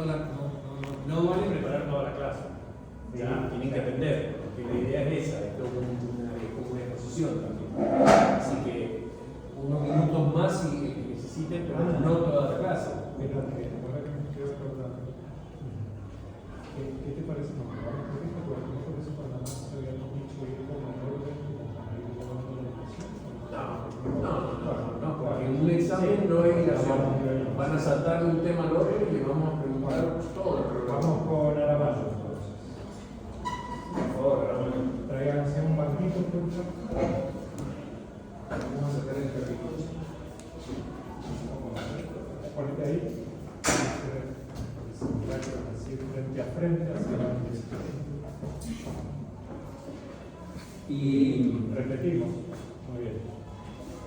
No vale preparar toda la clase. Tienen que aprender, porque la idea es esa, es como una exposición también. Así que unos minutos más si necesiten, pero no toda la clase. Mira, ahora que me estoy acordando, ¿qué te parece? No, por eso para nada se había dicho ir con el orden como para ir llevando la educación. No, porque en un examen no hay ilación. Van a saltar de un tema al otro y le vamos a preguntar todo el programa. Vamos con Aramayo entonces. Por favor, Aramayo. Tráiganse un banquito, por favor. Vamos a sacar el capítulo. Ponete ahí. Así frente a frente, hacia la derecha. Y Repetimos. Muy bien.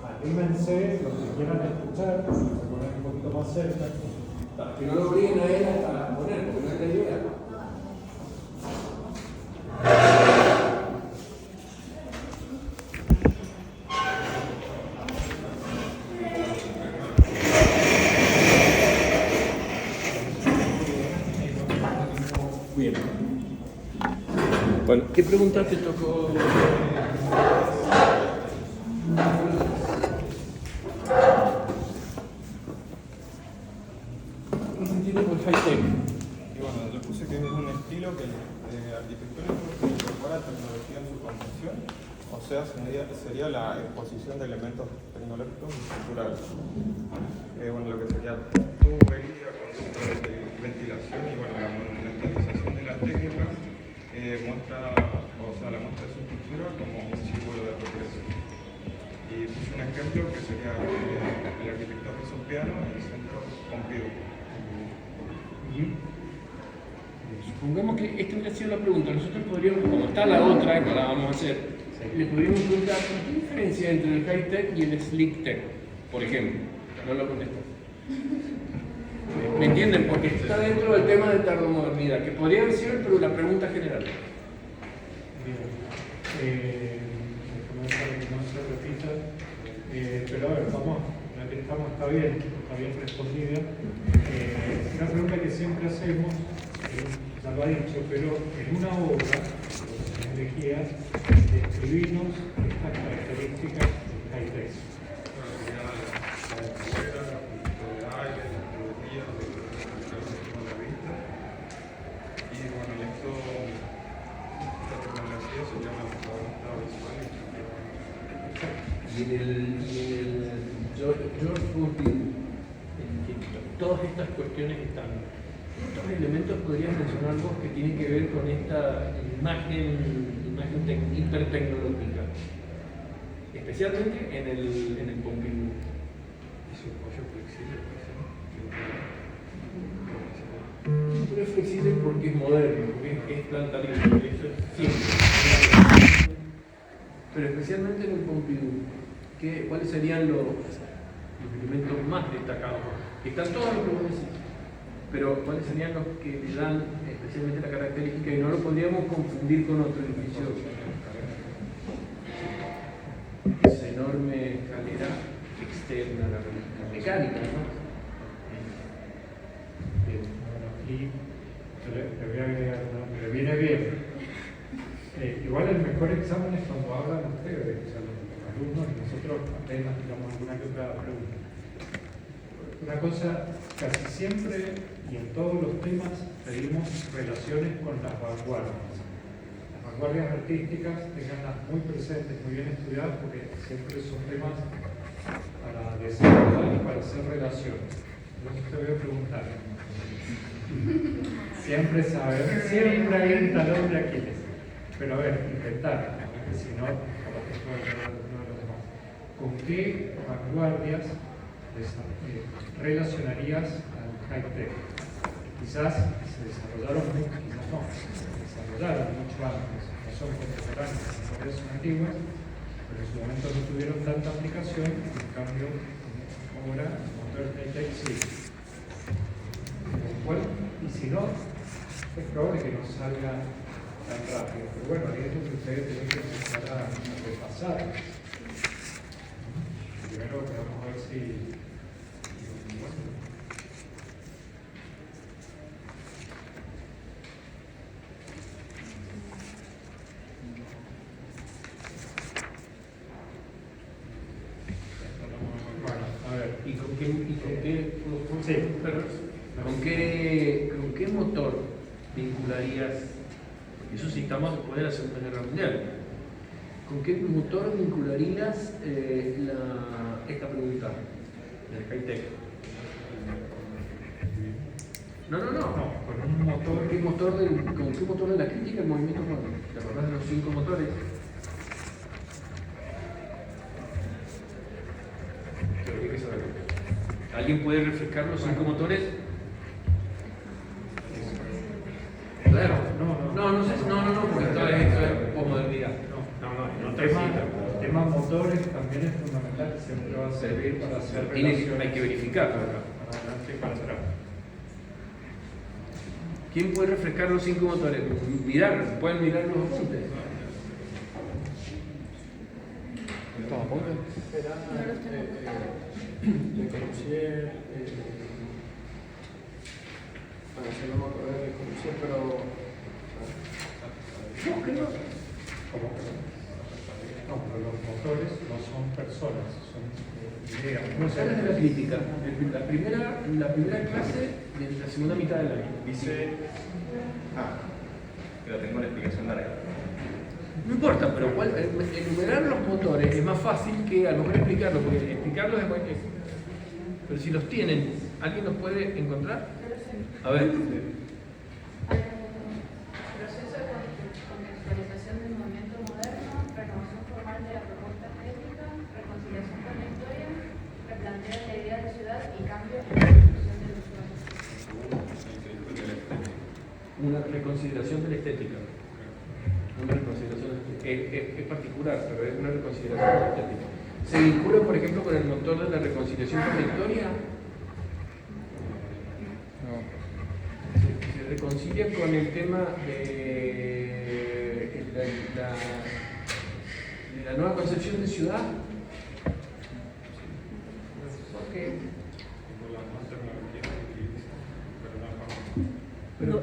Anímense, los que quieran escuchar, se ponen un poquito más cerca. que no lo obliguen a él a poner, porque no es la idea. Bien. Bueno, ¿qué pregunta te tocó? ¿Qué se entiende por high-tech? Y bueno, le puse que es un estilo que arquitectónico que incorpora tecnología en su concepción, o sea, sería la exposición de elementos tecnológicos y culturales. Bueno, lo que sería tubería, conceptos de ventilación y bueno, la monumentalización de la técnica muestra, o sea, la muestra de su estructura como un símbolo de progreso. Y puse un ejemplo que sería el arquitecto Jesús Piano en el centro Pompidou. Supongamos que esta hubiera sido la pregunta. Nosotros podríamos, como está la otra que la vamos a hacer, le podríamos preguntar ¿qué diferencia entre el high-tech y el slick-tech? Por ejemplo, no lo contestas. ¿Me entienden? Porque está dentro del tema de tardomodernidad, que podría haber sido pero la pregunta general. Bien. Para que no se repita. Pero a ver, vamos, la que estamos está bien respondida. Una pregunta que siempre hacemos, ya lo ha dicho, pero en una obra, elegías, describirnos estas características high-tech. Y en el George Bourdieu, todas estas cuestiones están. ¿Cuántos elementos podrías mencionar vos que tienen que ver con esta imagen hipertecnológica? Especialmente en el Pompidou. Y su apoyo flexible, Pero es flexible porque es moderno, porque es planta libre, eso es simple. Pero especialmente en el Pompidou, ¿cuáles serían los elementos más destacados? Están todos los que vos decís, pero ¿cuáles serían los que le dan especialmente la característica y no lo podríamos confundir con otro edificio? Esa enorme escalera externa, la mecánica, ¿no? Bueno, aquí le voy a agregar una, pero viene bien. Igual el mejor examen es cuando hablan ustedes, o sea, los alumnos, y nosotros apenas tiramos alguna que otra pregunta. Una cosa, casi siempre y en todos los temas pedimos relaciones con las vanguardias. Las vanguardias artísticas, tenganlas muy presentes, muy bien estudiadas, porque siempre son temas para desarrollar y para hacer relaciones. Entonces te voy a preguntar. Siempre saber, siempre hay un talón de Aquiles. Pero a ver, intentar, porque si no, no lo demás. ¿Con qué vanguardias relacionarías al high-tech? Quizás se desarrollaron mucho, quizás no, se desarrollaron mucho antes, no son contemporáneas, son antiguas, pero en su momento no tuvieron tanta aplicación, en cambio, ahora el motor high-tech sí. Y si no, es probable que no salga tan rápido, pero bueno, ahí es donde ustedes tienen que empezar a repasar. Primero vamos a ver si qué motor vincularías? Eso sí, estamos después de la Segunda Guerra Mundial. ¿Con qué motor vincularías esta pregunta del high-tech? No. Con un motor. ¿Con qué motor de la crítica el movimiento moderno? ¿Te acordás de los 5 motores? Creo que hay que saberlo. ¿Alguien puede refrescar los 5 motores? Claro. No, porque esto es posmodernidad. El tema motores también es fundamental, siempre va a servir para hacer relaciones. Hay que verificarlo. Para adelante y para atrás. ¿Quién puede refrescar los 5 motores? Pueden mirar los apuntes. ¿Estos apuntes? Le Corbusier, bueno, si no me acuerdo de Corbusier, pero... ¿Cómo? No, pero los motores no son personas, son ideas. Nociones de la crítica. La primera clase de la segunda mitad del año. Dice. Pero tengo la explicación larga. No importa, pero enumerar los motores es más fácil que a lo mejor explicarlo, porque explicarlo es bueno. Pero si los tienen, ¿alguien los puede encontrar? A ver. Proceso de contextualización del movimiento moderno, renovación formal de la propuesta estética, reconciliación con la historia, replantear la idea de ciudad y cambio en la construcción del usuario. Una reconsideración de la estética. Una reconsideración es particular, pero es una reconsideración de la estética. ¿Se vincula, por ejemplo, con el motor de la reconciliación con la historia? No. Se reconcilia con el tema de la nueva concepción de ciudad.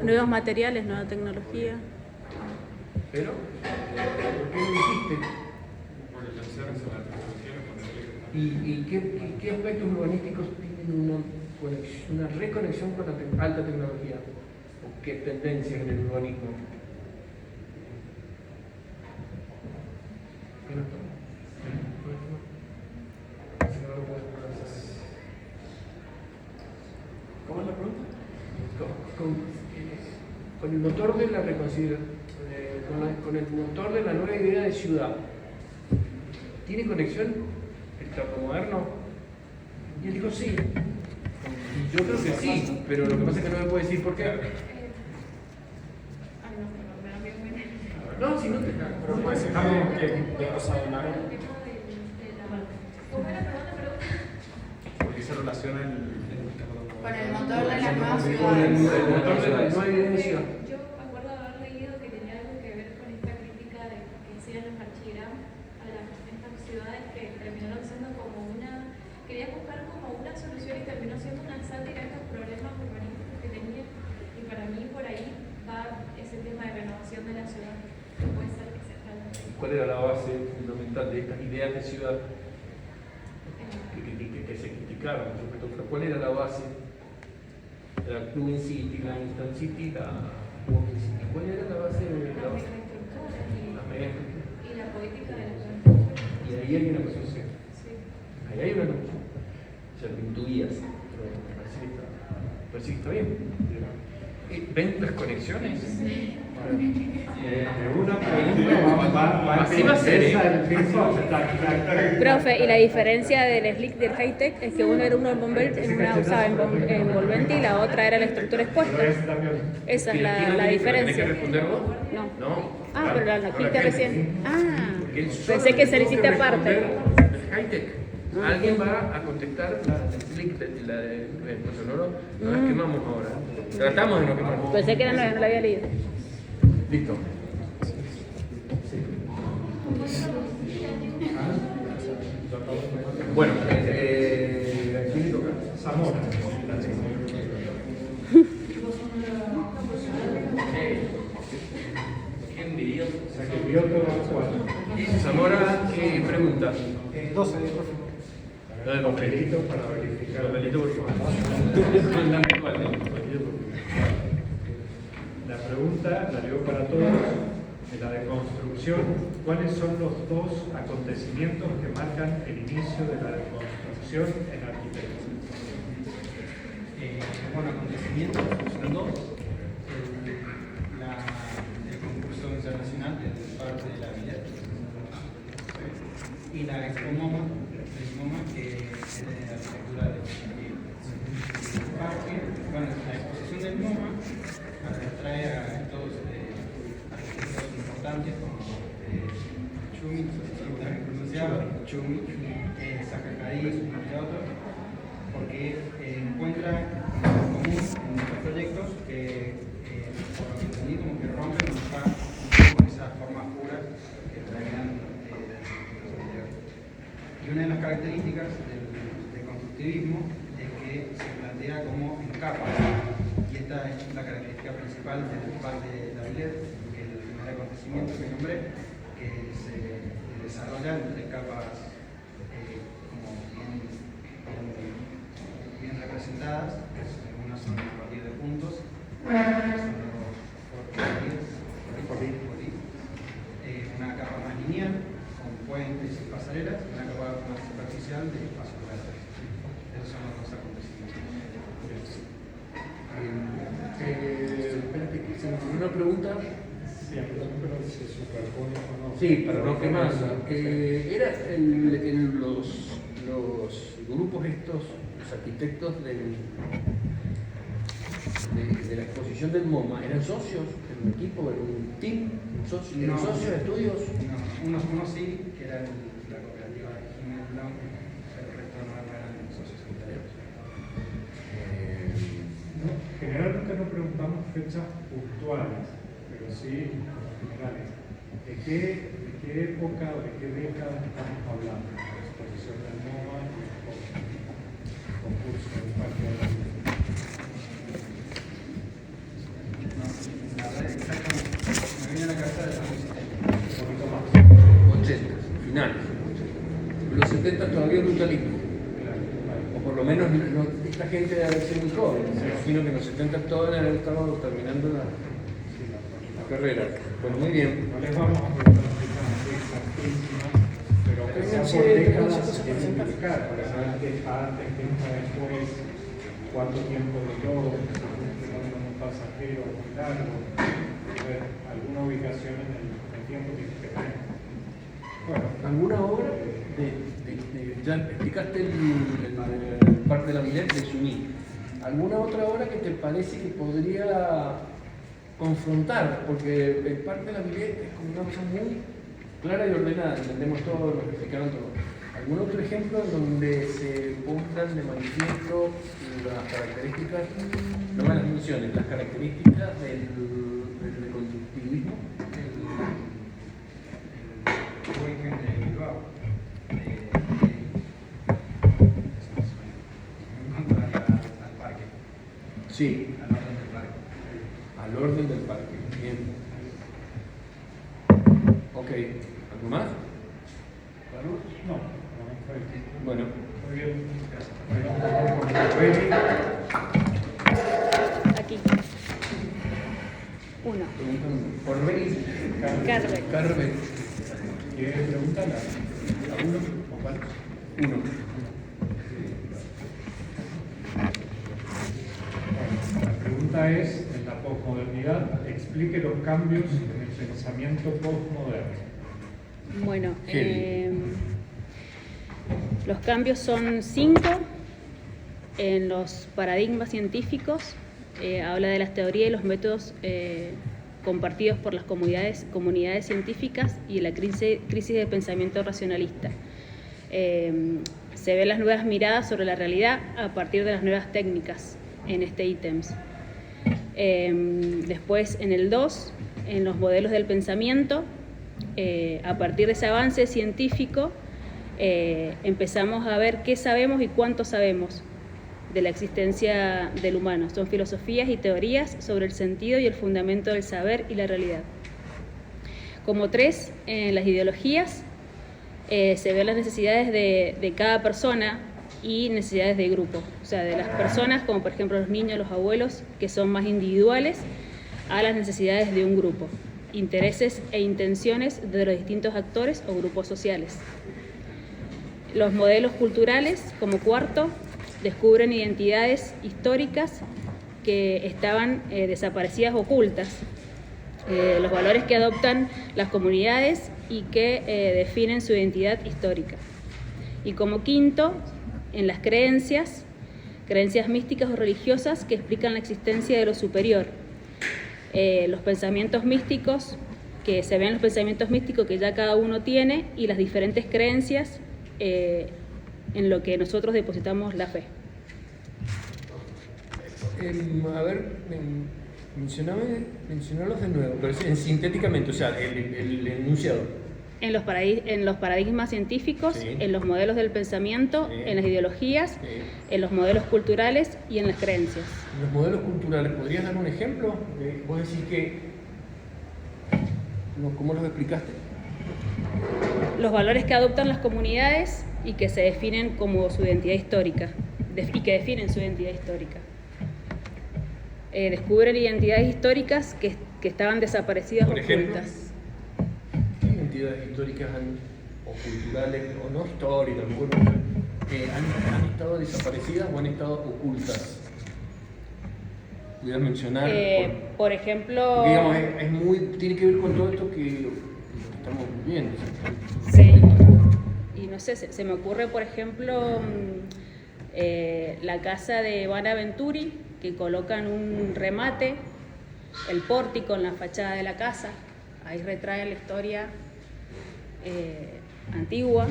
Nuevos materiales, nueva tecnología. Pero, ¿por qué lo dijiste? ¿Y qué aspectos urbanísticos tienen una reconexión con la alta tecnología? ¿O qué tendencias en el urbanismo? ¿Qué no está? Si no lo puedes procesar. ¿Cómo es la pregunta? Con el motor de la reconciliación, con el motor de la nueva idea de ciudad, ¿tiene conexión el termomoderno? Y él dijo sí. Y yo creo que sí, pero lo que pasa es que no me puede decir por qué. No, si no te cago. Pero puede ser que de cosa de largo. Porque se relaciona Con el motor de la nueva Con ciudad. el motor de la nueva idea de ciudad. Yo me acuerdo haber leído que tenía algo que ver con esta crítica de que hacían los archigramas a estas ciudades que terminaron siendo como querían buscar como una solución y terminó siendo una sátira a estos problemas urbanísticos que tenían. Y para mí por ahí va ese tema de renovación de la ciudad. Puede ser que se trata. ¿Cuál era la base fundamental de estas ideas de ciudad que se criticaron? ¿Cuál era la base? La Twin City, la Instant City, la Walking City. ¿Cuál era la base de Las megaestructuras las megaestructuras? y la política de la ciudad. Y ahí hay una confusión. Sí. Ahí hay una confusión. O sea, lo intuías, pero me parece que está bien. ¿Ven las conexiones? De una pregunta Así va a ser, Profe, y la diferencia del slick del high-tech es que uno era una usaba envolvente y la otra era la estructura expuesta. Esa es la diferencia. ¿Tenés que responder vos? No. No. Ah, pero la dijiste recién. Ah, Porque él solo pensé que se le tuvo hiciste responder aparte. el high-tech. Alguien va a contestar la slick de pues no las quemamos ahora. Tratamos de no quemar. Pensé que era nueva, no la había leído. Listo. Bueno, ¿a quién le toca? Zamora. ¿Quién diría? O sea que vio todo actual. Zamora, ¿qué pregunta? 12, profe. Lo de papelito. Papelito para verificar. Papelito, por favor. Con la virtual, ¿eh? Papelito, por favor. pregunta, la leo para todos, de la deconstrucción, ¿cuáles son los dos acontecimientos que marcan el inicio de la deconstrucción en arquitectura? Bueno, acontecimientos son dos. El concurso internacional del Parque de la Villette y la Expo MoMA, que es de arquitectura de el parque. Bueno, la exposición del MoMA trae a estos arquitectos importantes como Chumi, no sé si está bien pronunciado, Chumi, Zacacarí, entre otros, porque encuentra en común en estos proyectos que, por lo que entendí, como que rompen con esas formas puras que traían los anteriores. Y una de las características del constructivismo es que se plantea como en capas, y esta es la característica principal del Parque de la Villette, que es el primer acontecimiento que nombré, que se desarrolla entre capas como bien representadas, que algunas son a partir de puntos, otras son una capa más lineal, con puentes y pasarelas, y una capa más superficial de espacios verdes. Esos son los dos acontecimientos. Espérate, que se me ocurrió una pregunta. Sí, pero se superpone o no. Sí, para no quemarla. Era en los grupos estos, los arquitectos de la exposición del MoMA, ¿eran socios en un equipo, en un team? ¿Eran socios de estudios? No, unos sí, que eran la cooperativa de Jiménez Blanc, pero el resto no eran socios secundarios. Generalmente no preguntamos fechas puntuales, pero sí generales. ¿De qué época o de qué década estamos hablando? La exposición del MoMA y el concurso del Parque de la Villette. La verdad es exactamente. Me viene a la cabeza de los 80, finales. Los 70 todavía es brutalismo. O por lo menos esta gente debe ser muy joven. Me imagino que en los 70 todos han estado terminando la carrera. Bueno, muy bien. No les vamos a preguntar fechas exactísimas, pero que sea por décadas se tiene que indicar para saber qué está antes, qué está después, cuánto tiempo duró, si es un fenómeno pasajero muy largo, alguna ubicación en el tiempo tiene que tener. Bueno, ¿Alguna obra ya explicaste el Parque de la Villette de Sumí? ¿Alguna otra obra que te parece que podría confrontar? Porque el Parque de la Villette es como una cosa muy clara y ordenada, entendemos todo, lo que explicaron todo. ¿Algún otro ejemplo en donde se pongan de manifiesto las características, no las funciones, las características del constructivismo? el Guggenheim de Bilbao. En cuanto al parque, Sí, al orden del parque. al orden del parque. Bien. Ok, ¿algo más? ¿Claro? no, está bien. Bueno. Muy bien, gracias. Aquí. Uno. Por Rey Carver. ¿Quiere preguntar a uno o cuál? Uno. Bueno, la pregunta es, en la posmodernidad, explique los cambios en el pensamiento postmoderno. Bueno, los cambios son 5 en los paradigmas científicos. Habla de las teorías y los métodos compartidos por las comunidades científicas y la crisis de pensamiento racionalista. Se ven las nuevas miradas sobre la realidad a partir de las nuevas técnicas en este ítems. Después, en el 2, en los modelos del pensamiento, a partir de ese avance científico, empezamos a ver qué sabemos y cuánto sabemos de la existencia del humano. Son filosofías y teorías sobre el sentido y el fundamento del saber y la realidad. Como 3, en las ideologías, se ven las necesidades de cada persona y necesidades de grupo, o sea, de las personas, como por ejemplo los niños, los abuelos, que son más individuales, a las necesidades de un grupo, intereses e intenciones de los distintos actores o grupos sociales. Los modelos culturales, como cuarto, descubren identidades históricas que estaban desaparecidas, ocultas, los valores que adoptan las comunidades y que definen su identidad histórica. Y como quinto, en las creencias místicas o religiosas que explican la existencia de lo superior. Los pensamientos místicos, que se ven los pensamientos místicos que ya cada uno tiene y las diferentes creencias en lo que nosotros depositamos la fe. A ver, mencionalos de nuevo, pero sintéticamente, o sea, el enunciado. En los paradigmas científicos, Sí. en los modelos del pensamiento, Sí. en las ideologías, Sí. en los modelos culturales y en las creencias. Los modelos culturales, ¿podrías dar un ejemplo? Vos decís que... ¿Cómo los explicaste? Los valores que adoptan las comunidades y que se definen como su identidad histórica, y que definen su identidad histórica. Descubren identidades históricas que estaban desaparecidas o Por ejemplo, ocultas. ¿qué identidades históricas o culturales, o no históricas, han estado desaparecidas o han estado ocultas? ¿Pudieras mencionar? Por ejemplo... Porque, digamos, tiene que ver con todo esto que estamos viendo. Sí. Y no sé, se me ocurre, por ejemplo, la casa de Bonaventure, que colocan un remate, el pórtico en la fachada de la casa. Ahí retrae la historia antigua.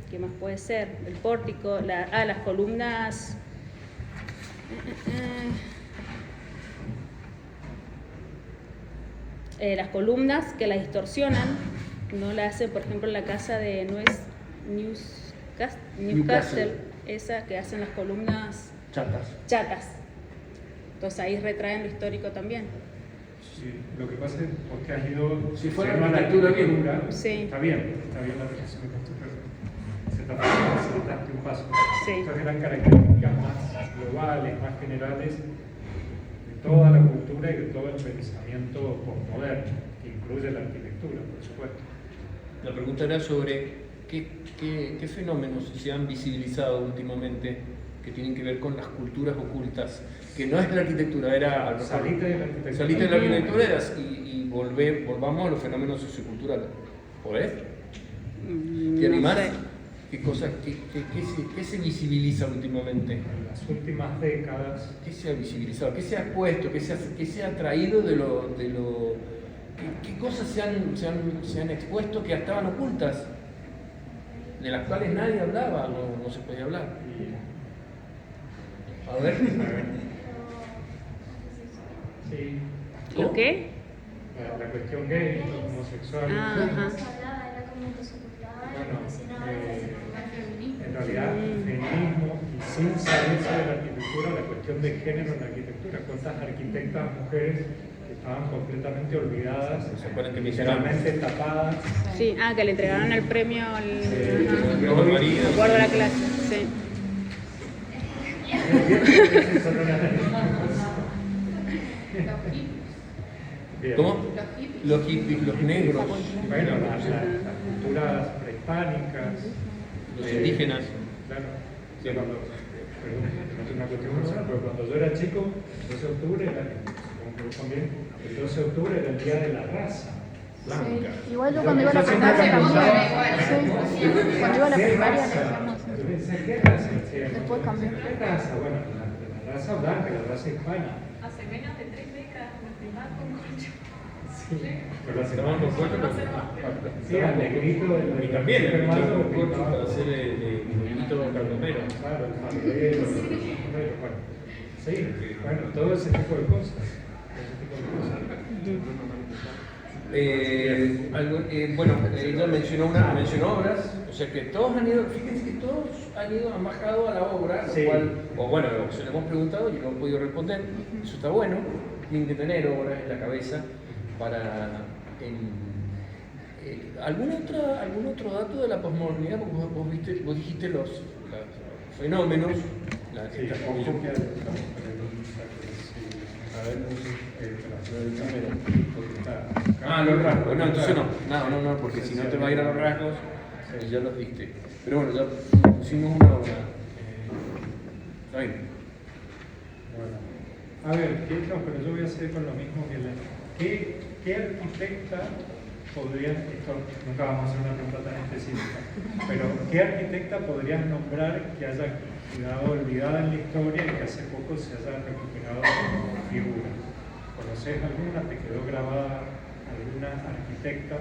¿Qué más puede ser? El pórtico, las columnas... las columnas que las distorsionan, no la hacen, por ejemplo, en la casa de Newcastle, esa que hacen las columnas chatas. Entonces ahí retraen lo histórico también. Sí, lo que pasa es porque has ido... Si fuera la arquitectura bien. sí. Está bien la reflexión que tú facilitaste un paso. Sí. Estas eran características más globales, más generales de toda la cultura y de todo el pensamiento postmoderno, que incluye la arquitectura, por supuesto. La pregunta era sobre qué fenómenos se han visibilizado últimamente que tienen que ver con las culturas ocultas, que no es la arquitectura, era... Salite de la arquitectura. Salite de la arquitectura y volvamos a los fenómenos socioculturales. ¿Podés? ¿Te animás? sé. ¿Qué cosas, qué se visibiliza últimamente? En las últimas décadas, ¿Qué se ha visibilizado? ¿Qué se ha expuesto? ¿Qué se ha traído de lo ¿qué cosas se han expuesto que estaban ocultas? De las cuales nadie hablaba, no se podía hablar. A ver. sí, ¿Lo qué? la cuestión gay, homosexual. Ajá. Bueno, en realidad, feminismo y sin salirse de la arquitectura, la cuestión de género en la arquitectura. ¿Cuántas arquitectas mujeres que estaban completamente olvidadas, ¿Se acuerdan que me hicieron? literalmente tapadas? Sí, que le entregaron el premio al... El Globo María. Me acuerdo de la clase, sí. Bien. ¿Cómo? Los hippies, los negros, Bueno, las culturas prehispánicas, los indígenas. claro. Sí, perdón, no es una cuestión personal, pero cuando yo era chico, el 12 de octubre era, supongo que vos también, el 12 de octubre era el día de la raza blanca. Igual yo cuando iba a la primaria también. Sí, cuando iba a la primaria le decíamos eso. Yo pensé, ¿qué raza? Después cambió. ¿Qué raza? Bueno, la raza blanca, la raza hispana. Hace menos de 3 décadas me primaba con mucho. Sí, pero la Estaban con cuatro, sí, al negrito del Y también el hermano hermano lo corto pintaba. para hacer el negrito cardomero. Claro, el farolero, bueno, sí, bueno, todo ese tipo de cosas. Bueno, ella mencionó obras, o sea que todos han ido, fíjense que todos han bajado a la obra, lo Sí. cual, o bueno, se lo hemos preguntado y no han podido responder, eso está bueno, tienen que tener obras en la cabeza para... ¿algún otro dato de la posmodernidad? Porque vos dijiste los fenómenos, Sí, estas ojo, ver, Los rasgos. No, entonces no, porque si no te va a ir a los rasgos, ya los diste. Pero bueno, ya pusimos una hora. Está bien. Bueno, a ver, pero yo voy a hacer con lo mismo que ¿qué arquitecta podrías, esto nunca vamos a hacer una pregunta tan específica, pero ¿qué arquitecta podrías nombrar que haya quedado olvidada en la historia y que hace poco se haya recuperado como figura? ¿Conoces alguna? ¿Te quedó grabada alguna arquitecta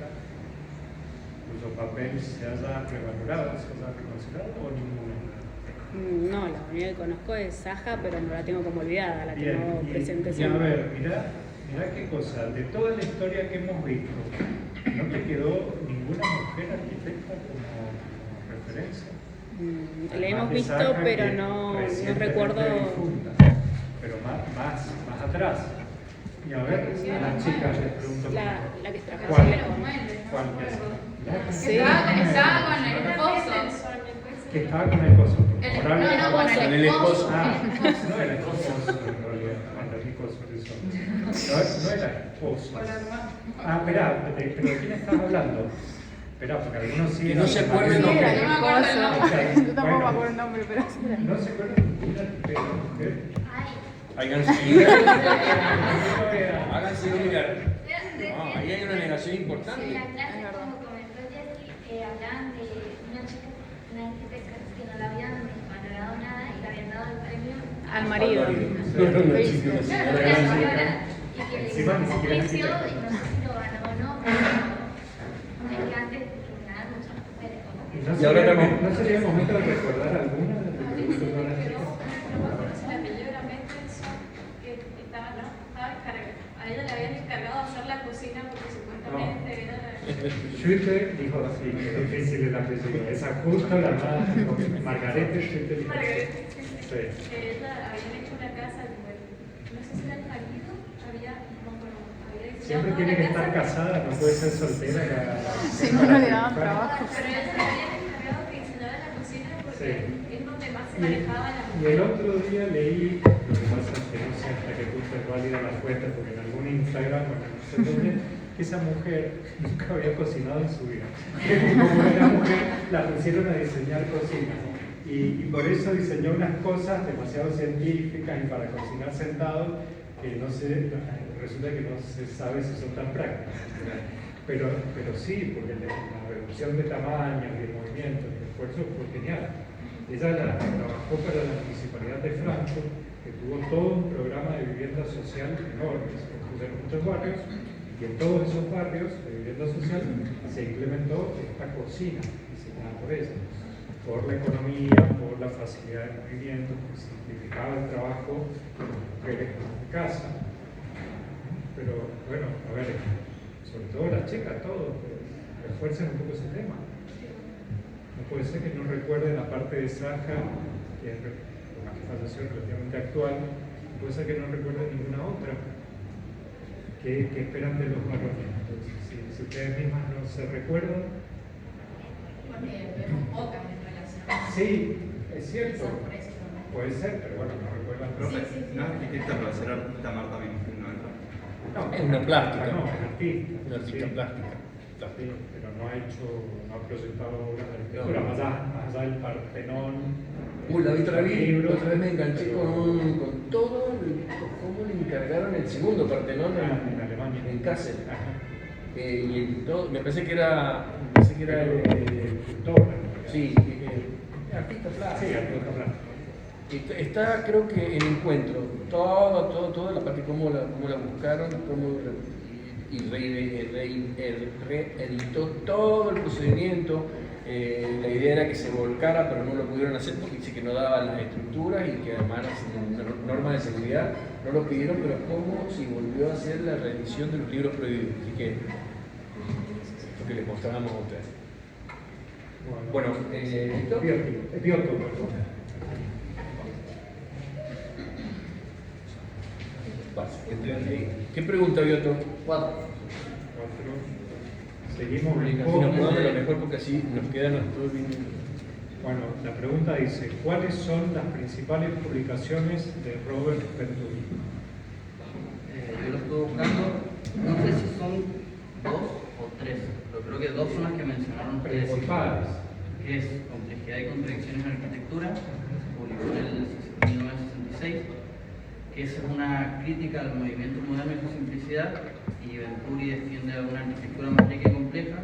cuyo papel se haya revalorado, se haya reconsiderado o ninguna? No, la única que conozco es Saja, pero no la tengo como olvidada, la Bien, tengo presente y a siempre. ver, mirá qué cosa, de toda la historia que hemos visto, ¿no te quedó ninguna mujer arquitecta como referencia? La hemos Además de visto, Saja, pero que no recientemente recuerdo. difunta, pero más atrás. Y a ver, a las chicas les pregunto. La que trajo ¿Cuál? Silvia. ¿Cuál? Sí. Estaba con el esposo. Que estaba con el coso. No, Oral- con el esposo. Ah, no era esposo en realidad, Fantásticos Horizontes. No era esposo. Ah, espera, ¿pero de quién estás hablando? Espera, porque algunos sí. Que no se acuerden Sí, los era nombres. el esposo. Yo tampoco me acuerdo el nombre, pero sí era. No se acuerdan de ninguna mujer. Háganse mirar. Ahí hay una negación importante. En la clase, como comentó Jessy, hablaban de una chica, una arquitecta que no la habían valorado nada y le habían dado el premio Al marido. No era una chica, una una señora. señora y que le Encima ni hizo un siquiera es juicio y arquitecta. no sé si lo ganó o no, pero es que antes discriminaban muchas mujeres. Como que ¿No Y ahora sería, tenemos- ¿No sería el momento de recordar alguna de las que te gustó todas las Pero, chicas? no me acuerdo si el apellido era Mendelssohn, que estaba encargado. A ella le habían encargado hacer la cocina porque supuestamente era la... Schütte dijo así, que es difícil el apellido. Esa justo la más. Margarete Schütte dijo así. Margarete, Sí. que ella habían hecho una casa, no sé si era el marido, había diseñado Siempre toda tiene la que estar casa. casada, no puede ser soltera. Si no, no le daban trabajo. Pero ella le habían encargado que diseñara la cocina porque Sí. es donde más se manejaba la Y el otro día leí, lo que pasa es que no sé hasta qué punto es válida la fuente, porque en algún Instagram, bueno, no sé dónde, que esa mujer nunca había cocinado en su vida. Como era mujer, la pusieron a diseñar cocina. Y por eso diseñó unas cosas demasiado científicas y para cocinar sentado que no sé, resulta que no se sabe si son tan prácticas. Pero sí, porque la reducción de tamaños y de movimientos y de esfuerzo fue genial. Ella trabajó para la Municipalidad de Frankfurt, que tuvo todo un programa de vivienda social enorme, se construyeron muchos barrios, y en todos esos barrios de vivienda social se implementó esta cocina diseñada por ella, por la economía, por la facilidad de movimiento, que simplificaba el trabajo de las mujeres en casa. Pero bueno, a ver, sobre todo las chicas, todos, refuercen un poco ese tema. No puede ser que no recuerden la parte de Saja, que es una falleció relativamente actual, no puede ser que no recuerden ninguna otra. ¿Qué esperan de los varones? Entonces, si ustedes mismas no se recuerdan. porque vemos pocas en relación a Sí, es cierto. por eso también. Puede ser, pero bueno, no recuerdan. Profe, no es arquitecta, pero ser artista Marta Vinicius no entra. No, Es una plástica. No, es artista. Una artista Sí. plástica. Sí, pero no ha proyectado obras de arquitectura, más allá del Partenón. La otra libros. vez me enganché con todo cómo le encargaron el segundo Partenón En Alemania. en Kassel. Ajá. Y todo, me parece que era Cultor, sí, artista sí, plástico. artista plástico. Está, creo que en encuentro, toda la parte cómo la buscaron, reeditó todo el procedimiento. La idea era que se volcara, pero no lo pudieron hacer porque dice que no daban las estructuras y que además normas de seguridad no lo pidieron, pero cómo si volvió a hacer la reedición de los libros prohibidos. Así que lo que les mostrábamos a ustedes. Bueno, Biotto, perdón. ¿Qué pregunta, Biotto? 4. Seguimos un Nos poco. ponemos lo mejor porque así nos quedan todos bien. Bueno, la pregunta dice, ¿cuáles son las principales publicaciones de Robert Venturi? Pares, que es Complejidad y Contradicciones en Arquitectura, se publicó en el 1966, que es una crítica al movimiento moderno y su simplicidad, y Venturi defiende una arquitectura más rica y compleja,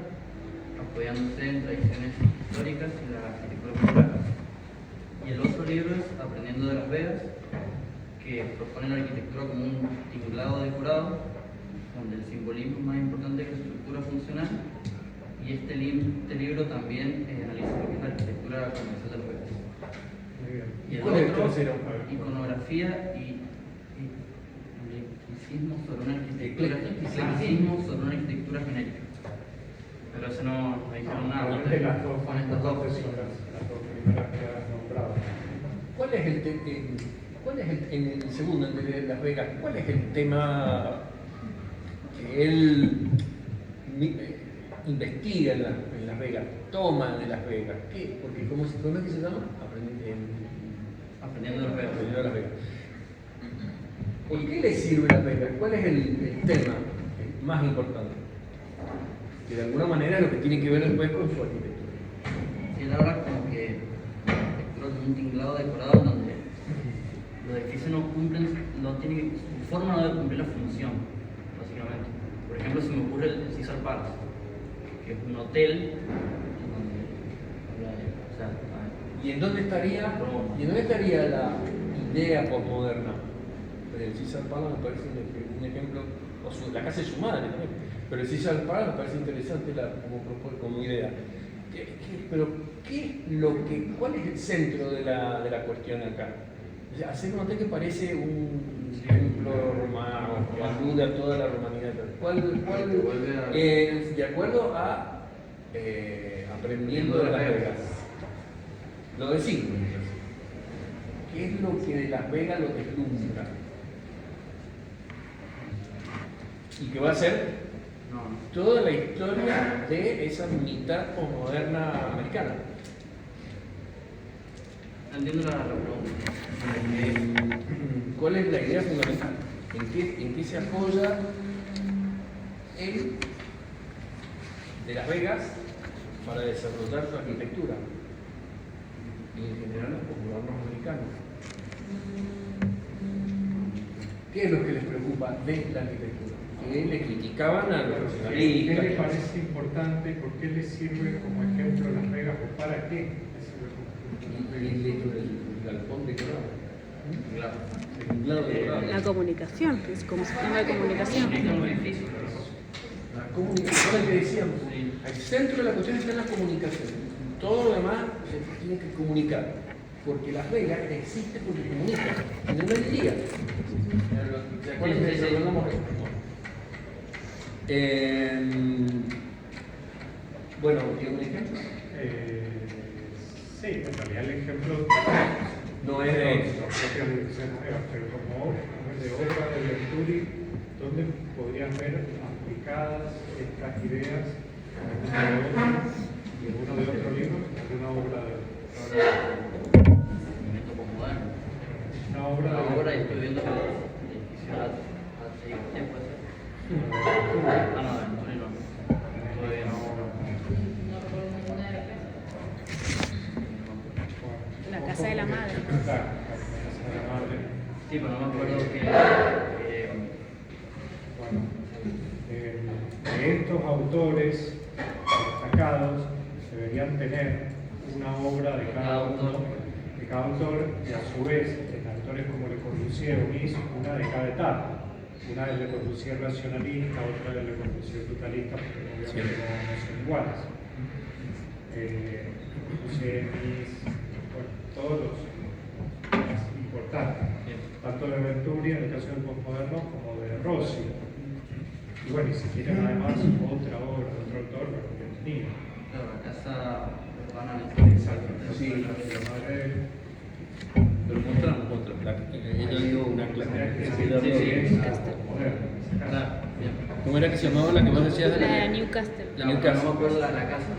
apoyándose en tradiciones históricas y la arquitectura popular. Y el otro libro es Aprendiendo de Las Vegas, que propone la arquitectura como un tinglado decorado, donde el simbolismo es más importante que la estructura funcional. Y este libro también analiza lo que es la arquitectura comercial de Las Vegas. Muy bien. Y el ¿Cuál es el otro, tercero? iconografía y eclecticismo sobre una arquitectura, Eclecticismo. sobre una arquitectura genérica. Pero eso no dijeron nada. Realmente las dos Con estas dos. son las dos primeras que has nombrado. ¿Cuál es en el segundo, en de Las Vegas, cuál es el tema que él investiga en Las Vegas, toma de Las Vegas? ¿Qué? Porque ¿cómo es que se llama? Aprendiendo de Las Vegas. Aprendiendo de Las Vegas. ¿Por qué le sirve Las Vegas? ¿Cuál es el tema más importante? Que de alguna manera es lo que tiene que ver después con su arquitectura. Sí, él habla como que la arquitectura es un tinglado decorado donde los edificios no cumplen, su forma no debe cumplir la función, básicamente. Por ejemplo, se me ocurre el Caesar Palace, que es un hotel donde o sea, ¿Y en dónde estaría la idea posmoderna? El Caesar Palace me parece un ejemplo, la casa de su madre también, pero el Caesar Palace me parece interesante como idea. ¿Cuál es el centro de la cuestión acá? O sea, hacer un hotel que parece un templo romano, que alude a toda la romanidad. De acuerdo a Aprendiendo de Las Vegas. Lo decimos. ¿Qué es lo que de Las Vegas lo deslumbra? Y que va a ser toda la historia de esa mitad posmoderna americana. entiendo la pregunta. ¿Cuál es la idea fundamental? ¿En qué se apoya él de Las Vegas para desarrollar su arquitectura? Y en general los posmodernos americanos. ¿Qué es lo que les preocupa de la arquitectura? Que le criticaban a los ¿Qué nacionalistas. le parece importante? ¿Por qué le sirve como ejemplo Las Vegas? ¿O para qué? Y el hecho del galpón decorado. La comunicación, que es como sistema de comunicación. La comunicación que decíamos, el centro de la cuestión está en la comunicación. Todo lo demás se tiene que comunicar. Porque Las Vegas existe porque comunica. En el día. ¿Se acuerdan que eso hablamos? Bueno, ¿tiene un ejemplo? Sí, en realidad el ejemplo No es de pero como es de obra de Venturi, ¿dónde podrían ver aplicadas estas ideas en uno de otro libro, en una obra de Movimiento posmoderno. una Ahora de estoy viendo que el edificio ¿puede ser? Ah, no, Venturi no. Todavía no. No recuerdo ninguna de las veces. La casa de la madre. Claro, la casa de la madre. Sí, pero no me acuerdo que Bueno, de estos autores destacados deberían tener una obra de cada uno, de cada autor, y a su vez, en autores como Le Corbusier unís una de cada etapa. Una de Le Corbusier racionalista, otra de Le Corbusier brutalista, porque obviamente no son iguales. Corbusier, Mies, bueno, todos los importantes, tanto de Venturi en el caso del postmoderno como de Rossi. Y bueno, y si quieren además otra obra de otro autor, pero que tenía. claro, la casa urbana Exacto. Sí. La madre. Pero mostramos otra. Ella dio una clase. Claro, bien. ¿Cómo era que se llamaba la que vos decías de La de la Newcastle. La No, Newcastle. no me acuerdo la casa.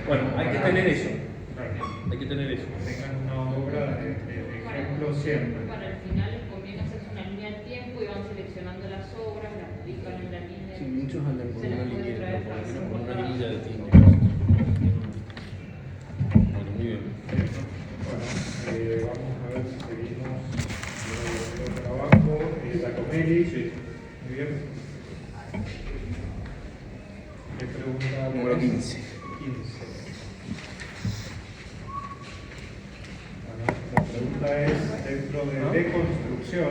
Bueno, hay que tener eso. Claro, Hay que tener eso. tengan una obra de ejemplo siempre. Para el final les conviene hacerse una línea del tiempo y van seleccionando las obras, las ubican en la línea. Sí, muchos andan con Se una las puede línea, traer por lo menos con para una su línea de trabajo. tiempo. Giacomelli. Sí. Muy bien. ¿Qué pregunta? Número 15. 15. Bueno, la pregunta es, dentro de deconstrucción,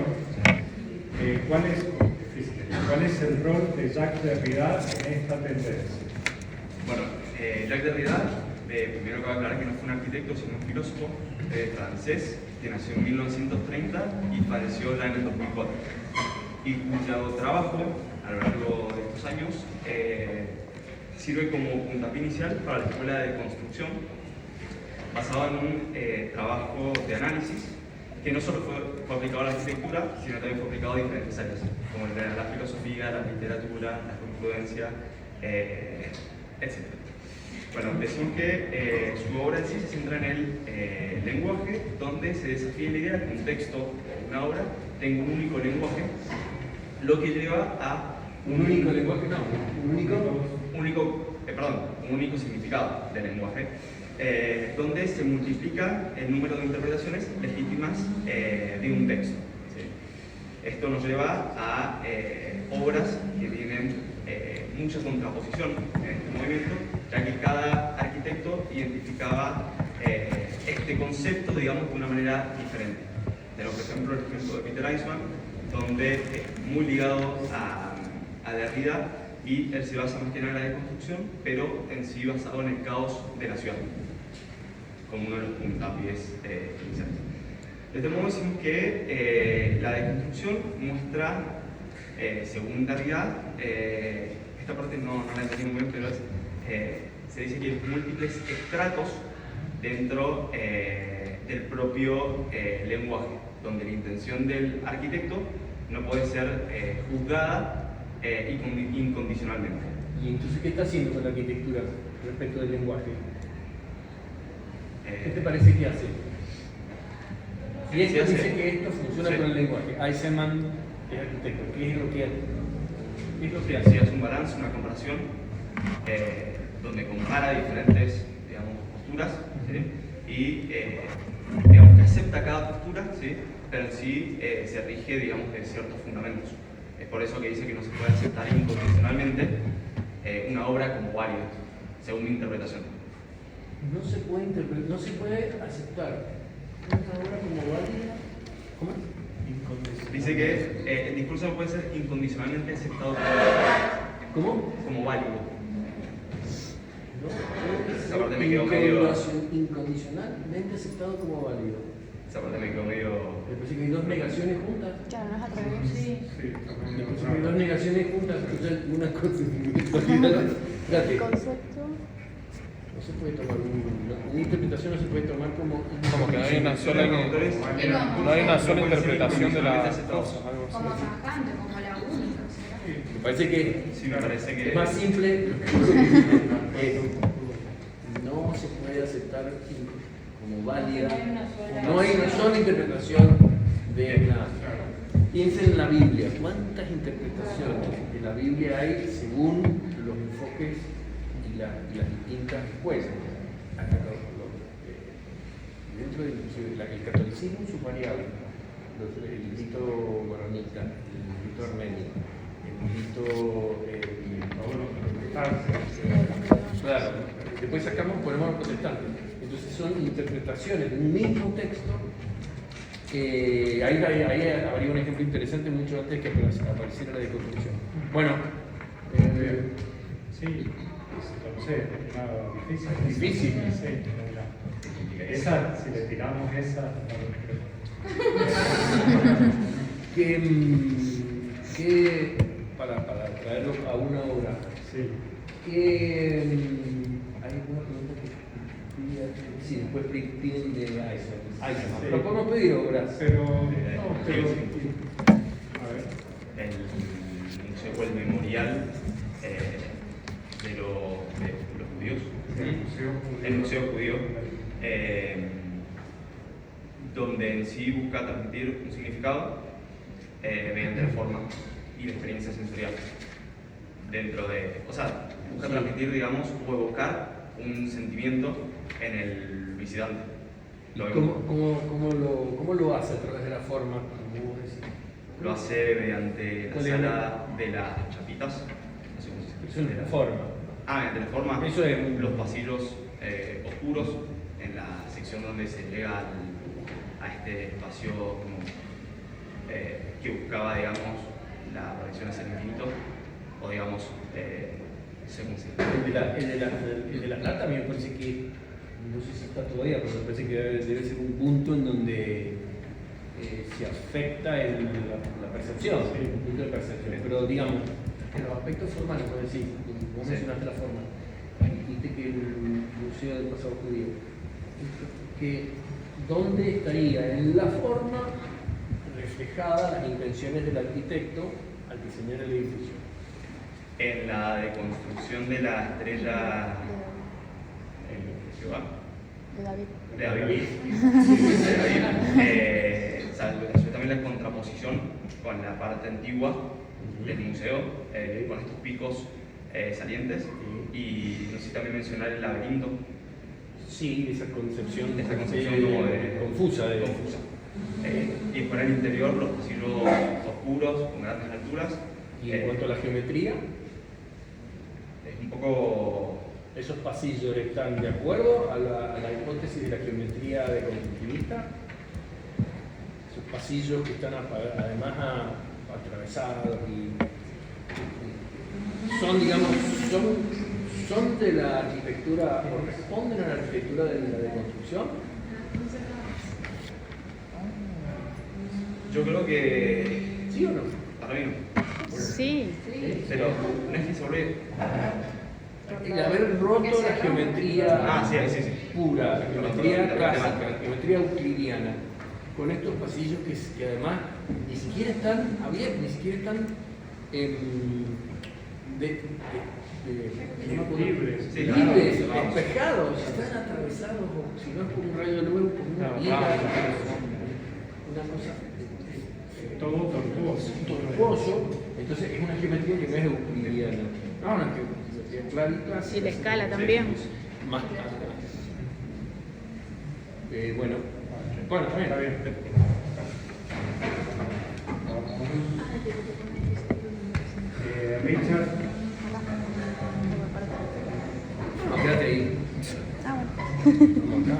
¿cuál es el rol de Jacques Derrida en esta tendencia? Bueno, Jacques Derrida, primero cabe aclarar que no fue un arquitecto, sino un filósofo francés que nació en 1930 y falleció en el 2004. Y cuyo trabajo, a lo largo de estos años, sirve como puntapié inicial para la escuela de construcción, basado en un trabajo de análisis que no solo fue aplicado a la arquitectura, sino también fue aplicado a diferentes áreas, como la filosofía, la literatura, la jurisprudencia, etc. Bueno, decimos que su obra en sí se centra en el lenguaje, donde se desafía la idea de que un texto o una obra tenga un único lenguaje, lo que lleva a ¿Un único lenguaje? No, un único significado del lenguaje, donde se multiplica el número de interpretaciones legítimas de un texto. ¿Sí? Esto nos lleva a obras que tienen mucha contraposición en este movimiento, ya que cada arquitecto identificaba este concepto, digamos, de una manera diferente. Tenemos, por ejemplo, el ejemplo de Peter Eichmann, donde es muy ligado a Derrida, y él se basa más que nada en la deconstrucción, pero en sí basado en el caos de la ciudad, como uno de los puntapiés iniciales. De este modo decimos que la deconstrucción muestra, según Derrida, esta parte no la entendí muy bien, pero se dice que hay múltiples estratos dentro del propio lenguaje, donde la intención del arquitecto no puede ser juzgada incondicionalmente. ¿Y entonces qué está haciendo con la arquitectura respecto del lenguaje? ¿Qué te parece que hace? Si esto dice que esto funciona con el lenguaje, Eisenman es arquitecto, ¿qué es lo que hace? ¿Qué es lo que hace? Sí, hace un balance, una comparación, donde compara diferentes, digamos, posturas, ¿sí? Y digamos que acepta cada postura, ¿sí? Pero en sí se rige, digamos, de ciertos fundamentos. Es por eso que dice que no se puede aceptar incondicionalmente una obra como válida, según mi interpretación. No se puede aceptar una obra como válida. ¿Cómo? Dice que el discurso no puede ser incondicionalmente aceptado como válido. Esa parte me quedó medio... Incondicionalmente aceptado como válido. Esa parte me quedó medio... Me parece que hay dos negaciones juntas. Claro, no es al revés. Sí. Me parece que hay dos negaciones juntas. Entonces, una cosa... El concepto. No se puede tomar una interpretación, no se puede tomar como que no hay una sola, no hay una sola interpretación de la cosa, algo Como así. tajante, como la única. ¿será? Me parece que Sí, me parece que... es más simple. No se puede aceptar como válida. No hay una sola interpretación de la. Piensen en la Biblia. ¿Cuántas interpretaciones de la Biblia hay según los enfoques y las distintas escuelas? Dentro del catolicismo, sus variables. El rito maronita, el rito armenio, el rito. Claro, después ponemos los protestantes. Entonces son interpretaciones de un mismo texto. Ahí habría un ejemplo interesante mucho antes que apareciera la deconstrucción. Bueno, Sí, no sé, una difícil. Difícil. Sí, una. Esa, si le tiramos esa, no lo creo. para traerlo a una obra, Sí. ¿hay alguna pregunta que sí, después piden de Eisenman? Sí. Pero podemos pedir obras. Pero, a ver. el museo o el memorial de los judíos, el museo judío, donde en sí busca transmitir un significado mediante la forma y la experiencia sensorial dentro de, o sea, busca transmitir, digamos, o evocar un sentimiento en el visitante. ¿Cómo lo hace a través de la forma? Como vos decís? lo hace mediante la ¿Cuál es? sala de las chapitas. No sé cómo se dice. Eso es la forma. Mediante la forma. Eso es los pasillos oscuros en la sección donde se llega a este espacio como, que buscaba, digamos, la proyección hacia el infinito, o digamos, según se El de la plata a mí me parece que, no sé si está todavía, pero me parece que debe ser un punto en donde se afecta la percepción, un punto de percepción. Pero digamos, en los aspectos formales, como decís, vos mencionaste la forma, dijiste que el Museo del Pasado Judío, que ¿dónde estaría en la forma reflejada las intenciones del arquitecto al diseñar el edificio? En la deconstrucción de la estrella De David. de David. De David. Yo también la contraposición con la parte antigua del museo, con estos picos salientes, y no sé si también mencionar el laberinto. Sí, esa concepción como de confusa. Y después en el interior los pasillos oscuros con grandes alturas. Y en cuanto a la geometría, es un poco... ¿Esos pasillos están de acuerdo a la hipótesis de la geometría deconstructivista? Esos pasillos que están además atravesados y son, digamos, son de la arquitectura, o responden a la arquitectura de la deconstrucción. Yo creo que... ¿Sí o no? Para mí no. Sí. Pero no es que sobre... El haber roto la geometría sí. pura, la geometría clásica, la geometría euclidiana, con estos pasillos que además ni siquiera están abiertos, ni siquiera están libres, despejados, están atravesados, si no es por un rayo de luz, por una viga, una cosa todo tortuoso. Entonces es una geometría que no es euclidiana, no, una geometría clarita. Y la escala también. Más clara. Bueno, está bien. Richard. No, quédate ahí. Bueno.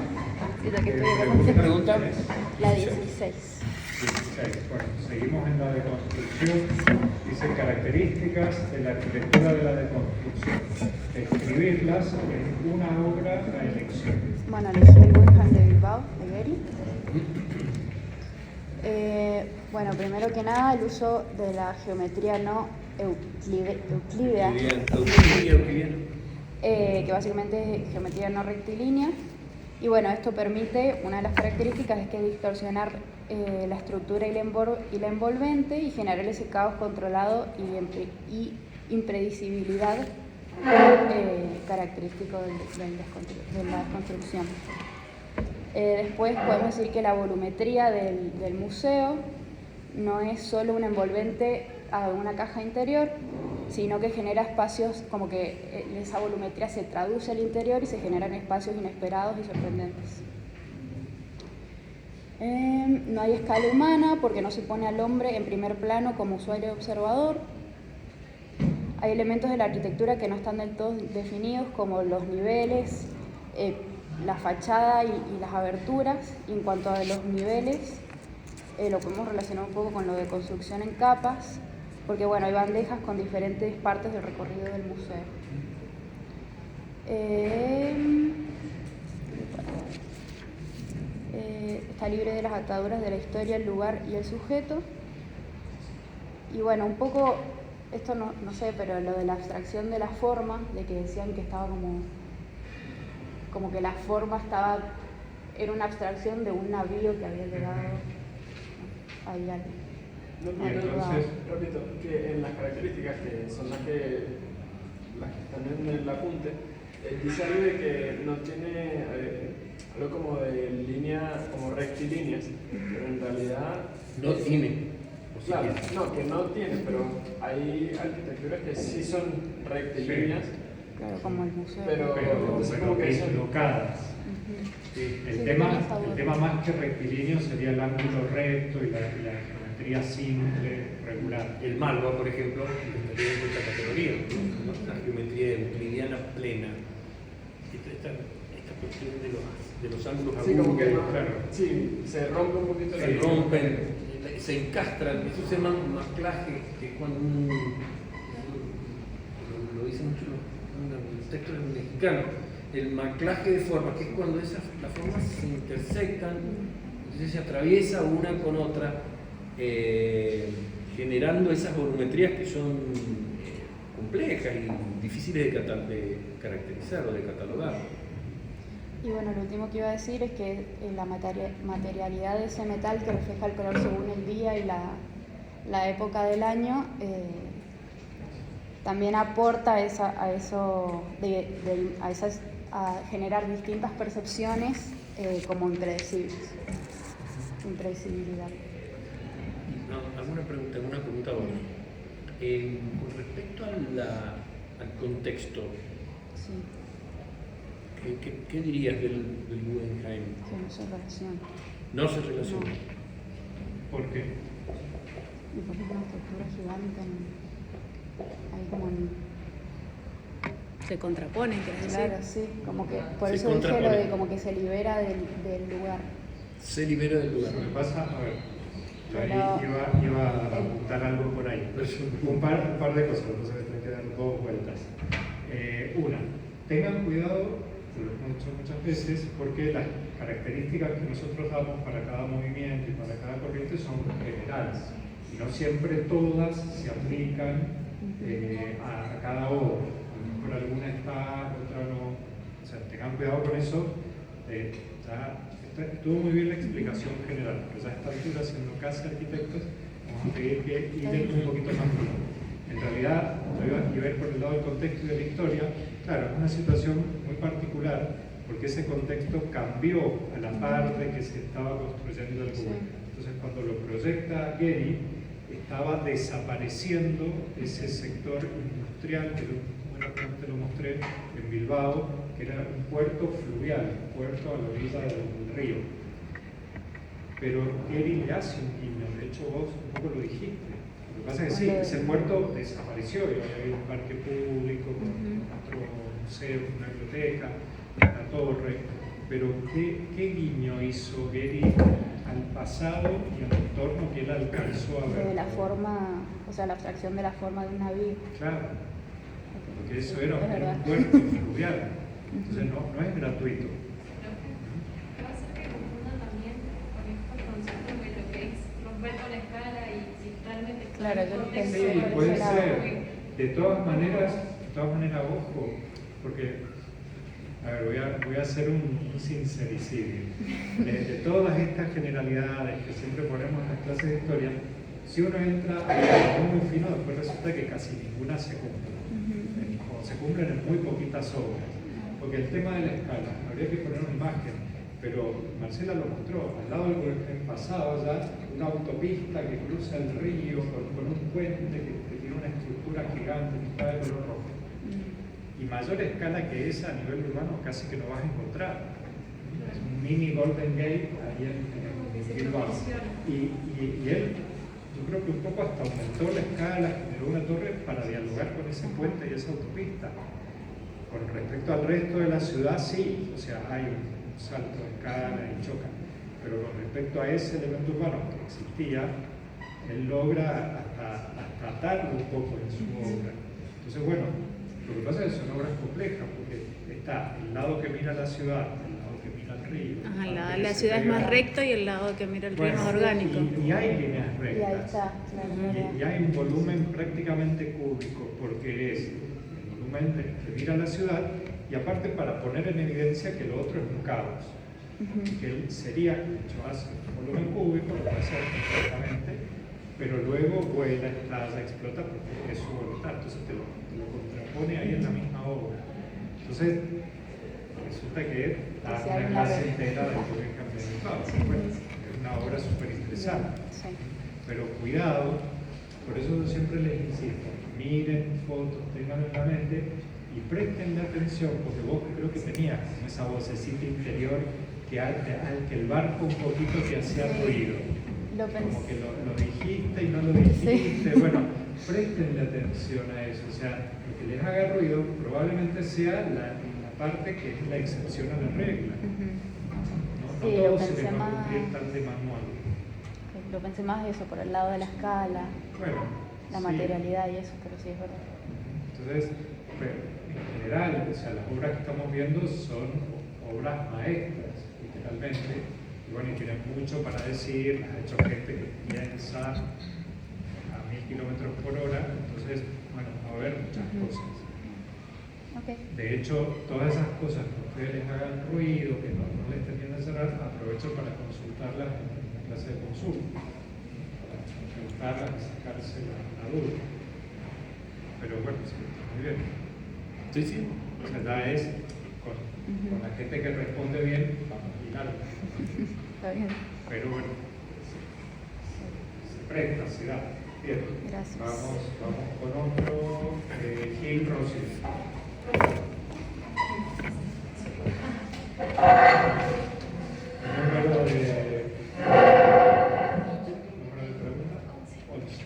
Sí, ya que estoy acá. ¿Qué pregunta? La 16. Bueno, seguimos en la deconstrucción. Dice características de la arquitectura de la deconstrucción. Describirlas en una obra a elección. Bueno, elegí el Guggenheim de Bilbao, de Gehry. Bueno, primero que nada, el uso de la geometría no euclídea, que básicamente es geometría no rectilínea. Y bueno, esto permite, una de las características es que distorsionar la estructura y la envolvente y generar ese caos controlado y impredecibilidad característico de la construcción. Después podemos decir que la volumetría del museo no es solo un envolvente a una caja interior, sino que genera espacios, como que esa volumetría se traduce al interior y se generan espacios inesperados y sorprendentes. No hay escala humana porque no se pone al hombre en primer plano como usuario observador. Hay elementos de la arquitectura que no están del todo definidos, como los niveles, la fachada y las aberturas. Y en cuanto a los niveles, lo podemos relacionar un poco con lo de construcción en capas, porque bueno, hay bandejas con diferentes partes del recorrido del museo. Está libre de las ataduras de la historia, el lugar y el sujeto. Y bueno, un poco, esto no sé, pero lo de la abstracción de la forma, de que decían que estaba como que la forma era una abstracción de un navío que había llegado ahí al... Entonces, repito, que en las características que son las que están en el apunte, dice algo de que no tiene algo como de línea, como rectilíneas, pero en realidad no tiene. Claro, no, que no tiene, pero hay arquitecturas que sí son rectilíneas. Claro, como el museo. Pero como que son dislocadas. El tema más que rectilíneo sería el ángulo recto y la geometría geometría simple, regular. El Malva, por ejemplo, estaría en esta categoría, ¿no? La geometría euclidiana plena. Esta cuestión de los ángulos Sí, como que agudos, claro. Sí, se rompe un poquito se rompen, se encastran. Eso se llama un anclaje, que es cuando lo dice mucho los textos mexicanos, el maclaje de formas, que es cuando las formas se intersectan, entonces se atraviesa una con otra, generando esas volumetrías que son complejas y difíciles de caracterizar o de catalogar. Y bueno, lo último que iba a decir es que la materialidad de ese metal que refleja el color según el día y la época del año también aporta a generar distintas percepciones como impredecibles. Impredecibilidad. No, alguna pregunta a vos. Con respecto al contexto, Sí, ¿qué dirías del Guggenheim? que no se relaciona. No se relaciona. ¿Por qué? Y porque es una estructura gigante ahí como Se contraponen, ¿querés decir? claro, sí, como que por Se eso dije lo contrapone. de como que se libera del lugar. Se libera del lugar. Lo que pasa, a ver, yo ahí Pero- iba a apuntar algo por ahí. Un par de cosas, lo que pasa es que tengo que dar dos vueltas. Una, tengan cuidado, lo hemos dicho muchas veces, porque las características que nosotros damos para cada movimiento y para cada corriente son generales. Y no siempre todas se aplican a cada obra. A lo mejor alguna está, otra no. O sea, tengan cuidado con eso. Estuvo muy bien la explicación general, pero ya a esta altura, siendo casi arquitectos, vamos a tener que ir un poquito más profundo. En realidad, yo iba a ver por el lado del contexto y de la historia, claro, es una situación muy particular, porque ese contexto cambió a la par de que se estaba construyendo el Guggenheim. Entonces, cuando lo proyecta Gehry, estaba desapareciendo ese sector industrial, que te lo mostré en Bilbao, que era un puerto fluvial, un puerto a la orilla del río. Pero Gehry le hace un guiño, de hecho vos un poco lo dijiste. Lo que pasa es que sí, ese puerto desapareció, y ahora hay un parque público, otro museo, una biblioteca, una torre. Pero ¿qué guiño hizo Gehry al pasado y al entorno que él alcanzó a ver? De la forma, o sea, la abstracción de la forma de un navío. Claro, porque eso era Es verdad. un puerto fluvial, entonces no es gratuito. ¿Qué va a ser que confundan también con estos conceptos de lo que es romper con la escala y si realmente está Claro, en yo lo contexto? pensé Sí, por puede ese lado. ser. De todas maneras, ojo, porque, a ver, voy a hacer un sincericidio. De todas estas generalidades que siempre ponemos en las clases de historia, si uno entra a lo muy fino, después resulta que casi ninguna se cumple. O se cumplen en muy poquitas obras. Porque el tema de la escala, habría que poner una imagen, pero Marcela lo mostró, al lado del Guggenheim pasaba ya una autopista que cruza el río con un puente que tiene una estructura gigante pintada de color rojo. Y mayor escala que esa a nivel urbano casi que no vas a encontrar. Es un mini Golden Gate ahí en Bilbao. Y él, yo creo que un poco hasta aumentó la escala, generó una torre para dialogar con ese puente y esa autopista. Con respecto al resto de la ciudad, sí, o sea, hay un salto de escala y choca. Pero con respecto a ese elemento urbano que existía, él logra hasta atarlo un poco en su obra. Entonces, bueno, lo que pasa es que son obras complejas, porque está el lado que mira la ciudad, el lado que mira el río. Ajá, el lado de la ciudad es más recto y el lado que mira el río es más orgánico. Y hay líneas Y ahí rectas. está, claro. Y hay un volumen prácticamente cúbico, porque es el volumen que mira la ciudad, y aparte para poner en evidencia que lo otro es un caos. Que él sería, de hecho, hace un volumen cúbico, lo puede hacer perfectamente, pero luego vuela, estalla, explota porque es su voluntad. Entonces te lo contrapone ahí en la misma obra. Entonces, resulta que da una clase entera de Guggenheim de Bilbao. Bueno, es una obra súper interesante. Sí. Pero cuidado, por eso yo siempre les insisto, miren fotos, tengan en la mente y prestenle atención, porque vos creo que tenías esa vocecita interior que al que el barco un poquito te hacía ruido. Lo pensé. Como que lo dijiste y no lo dijiste. Sí. Bueno, prestenle atención a eso. O sea, lo que les haga ruido probablemente sea la parte que es la excepción a la regla. No Sí, todo lo se les pensé va a más. cumplir tan de manual. Lo pensé más eso, por el lado de la escala, Bueno, la sí. materialidad y eso, pero sí es verdad. Entonces, pero en general, o sea, las obras que estamos viendo son obras maestras, literalmente, y bueno, y tienen mucho para decir, las ha hecho gente que piensa a 1000 kilómetros por hora, entonces, bueno, va a haber muchas cosas. Okay. De hecho, todas esas cosas que a ustedes les hagan ruido, que no les terminen de cerrar, aprovecho para consultarlas en la clase de consulta, para preguntarlas y sacarse la duda. Pero bueno, sí, muy bien. Sí, sí. O sea, ya es con la gente que responde bien, vamos a girar. Está bien. Pero bueno, se presta, se da. Bien. Gracias. Vamos con otro. Gil Rossi. Número de pregunta. 11.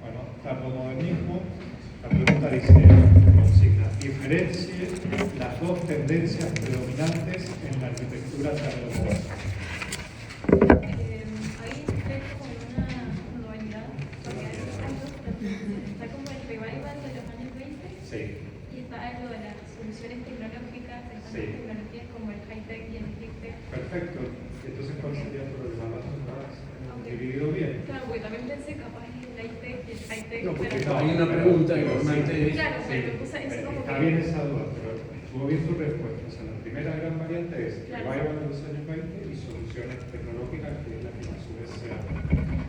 Bueno, tardomodernismo. La pregunta dice, consigna, diferencie las dos tendencias predominantes en la arquitectura tardomoderna. Ahí estoy como en una dualidad, porque hay está como el revival de los años 20 Sí. y está lo de las soluciones tecnológicas, de estas Sí. tecnologías como el high-tech y el big-tech. Perfecto. Entonces, ¿cuál sería el problema? ¿Has dividido bien? Claro, porque también pensé capaz en el high-tech y el high-tech, No, porque pero... hay una pregunta que normalmente es. Claro, pero me puse eso como Está que... bien esa duda, pero estuvo bien tu respuesta. O sea, la primera gran variante es Claro. revival de los años 20 y soluciones tecnológicas, que es la que a su vez se da.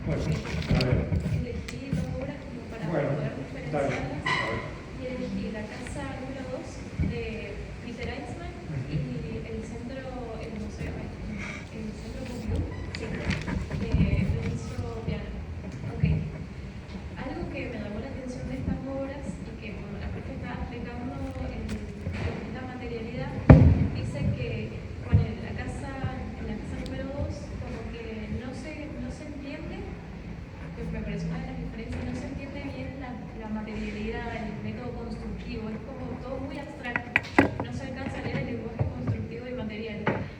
Bueno, a ver. Elegí dos obras como para Bueno, poder dale. diferenciarlas. A ver. Y elegí la casa número 2 de Peter Eichmann y el centro, el museo, el centro Pompidou, sí, de Lorenzo Piano. Ok. Algo que me llamó la atención de estas obras y que cuando la profe estaba explicando la materialidad, dice que con en la casa número 2 como que no se entiende, que me parece una de las diferencias, no se entiende bien la materialidad, el método constructivo, es como todo muy abstracto, no se alcanza a leer el lenguaje constructivo y material.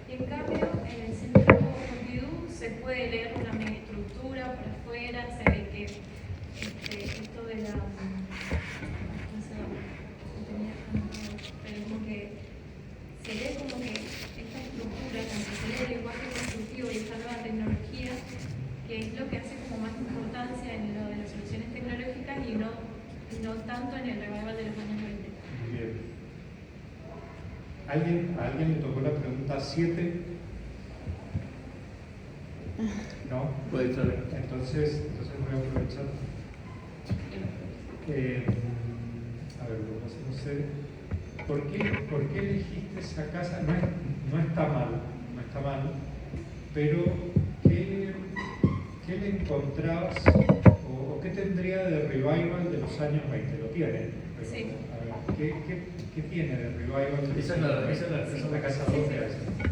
Y en cambio, en el centro Pompidou se puede leer una mega estructura por afuera, se ve que esto de la... no sé, no tenía tanto, pero como que se ve como que esta estructura, cuando se lee el lenguaje constructivo y esta nueva tecnología, que es lo que hace como más importancia en lo de las soluciones tecnológicas y no tanto en el revival de los años 20. Bien. ¿A alguien le tocó la pregunta 7? ¿No? Puede traer. Entonces voy a aprovechar. A ver, no sé. ¿Por qué elegiste esa casa? No está mal, pero ¿qué le encontrabas o qué tendría de revival de los años 20? ¿Lo tiene? Sí. A ver, ¿qué tiene de revival de los Esa años es 20? la la casa Sí, 2 sí. de Eisenhower.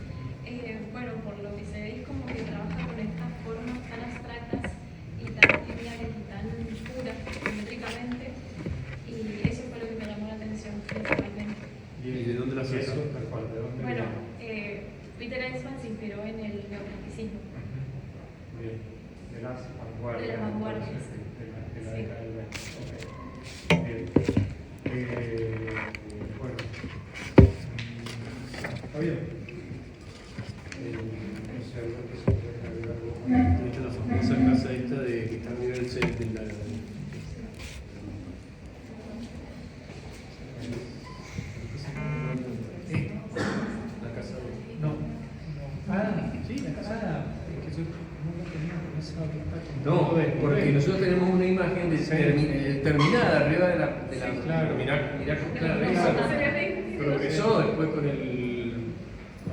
Bueno, por lo que se ve es como que trabaja con estas formas tan abstractas y tan lineales y tan puras geométricamente, y eso fue lo que me llamó la atención principalmente. ¿Y de dónde la eso? sacó? ¿De dónde Bueno, viene? Peter Eichmann se inspiró en el neoclasicismo. Bien. De las vanguardias. De las vanguardias. De la Sí. década del 20. Ok. Bien. Bueno. Está bien. No sé, algo que se puede agregar algo más. Esta es la famosa casa esta de que está a nivel 6 de la... La casa 2. No. Sí, la casa. Es que yo no lo tenía pensado que está No, como de- porque nosotros tenemos una imagen de terminada arriba de la claro. mirá qué clara No, esa. no se ve bien. Progresó después con el...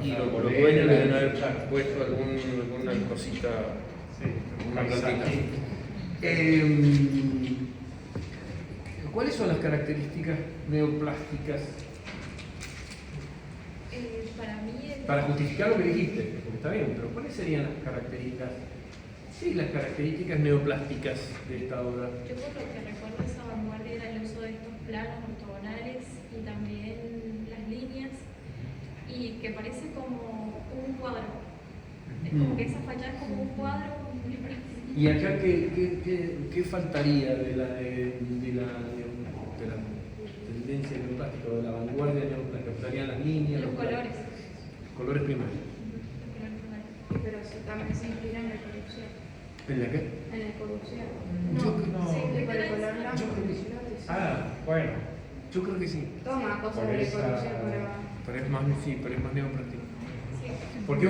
Y los dueños le deben haber puesto alguna cosita, Sí, una plantita. paisaje. ¿Cuáles son las características neoplásticas Para mí, para justificar lo que dijiste? Porque está bien, pero ¿cuáles serían las características Sí, las características neoplásticas de esta obra. Yo por lo que recuerdo esa vanguardia era el uso de estos planos ortogonales y también las líneas, y que parece como un cuadro. Es como que esa fachada es como un cuadro. ¿Y acá qué faltaría de la tendencia neoplástica o de la vanguardia neoplástica? ¿Faltarían las líneas? Los colores. Colores primarios. Pero también se inspira en la corrupción. ¿En la qué? En la corrupción. No. Sí, por el color blanco. Bueno. Yo creo que sí. Toma cosas Por de esa- corrupción para... Pero es más, sí, pero es más neoplástico. Porque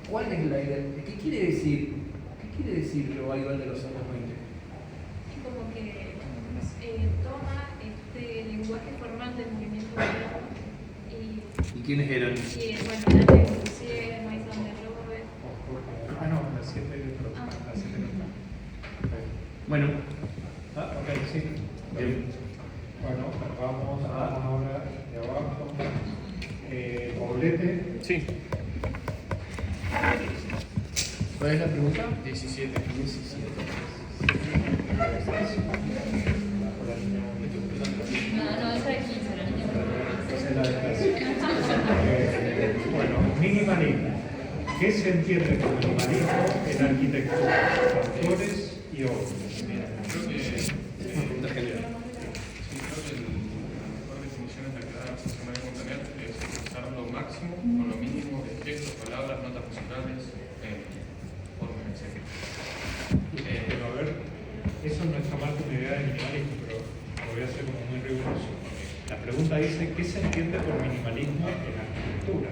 ¿cuál es la idea? ¿Qué quiere decir? ¿Qué quiere decir revival de los años 20? Es como que toma este lenguaje formal del movimiento obrero ¿Y quiénes eran? y bueno, la de Lucier, Maison de Robert. Ah, no, las 7 de otro. Las 7 no están. Bueno. Ok, sí. Bien. Bueno, vamos ahora de abajo. Poblete. Sí. ¿Cuál es la pregunta? 17. No, esa de 15, la niña. Esa es la de clase. Bueno, minimalismo. ¿Qué se entiende por minimalismo en arquitectura? Autores y obras. Creo que Una pregunta general. sí, creo que la mejor definición es la que da José María Montaner, es usar lo máximo con lo mínimo de gestos, palabras, notas musicales, formas, etc. Pero a ver, eso no está mal como idea de minimalismo, pero lo voy a hacer como muy riguroso. La pregunta dice, ¿qué se entiende por minimalismo en arquitectura?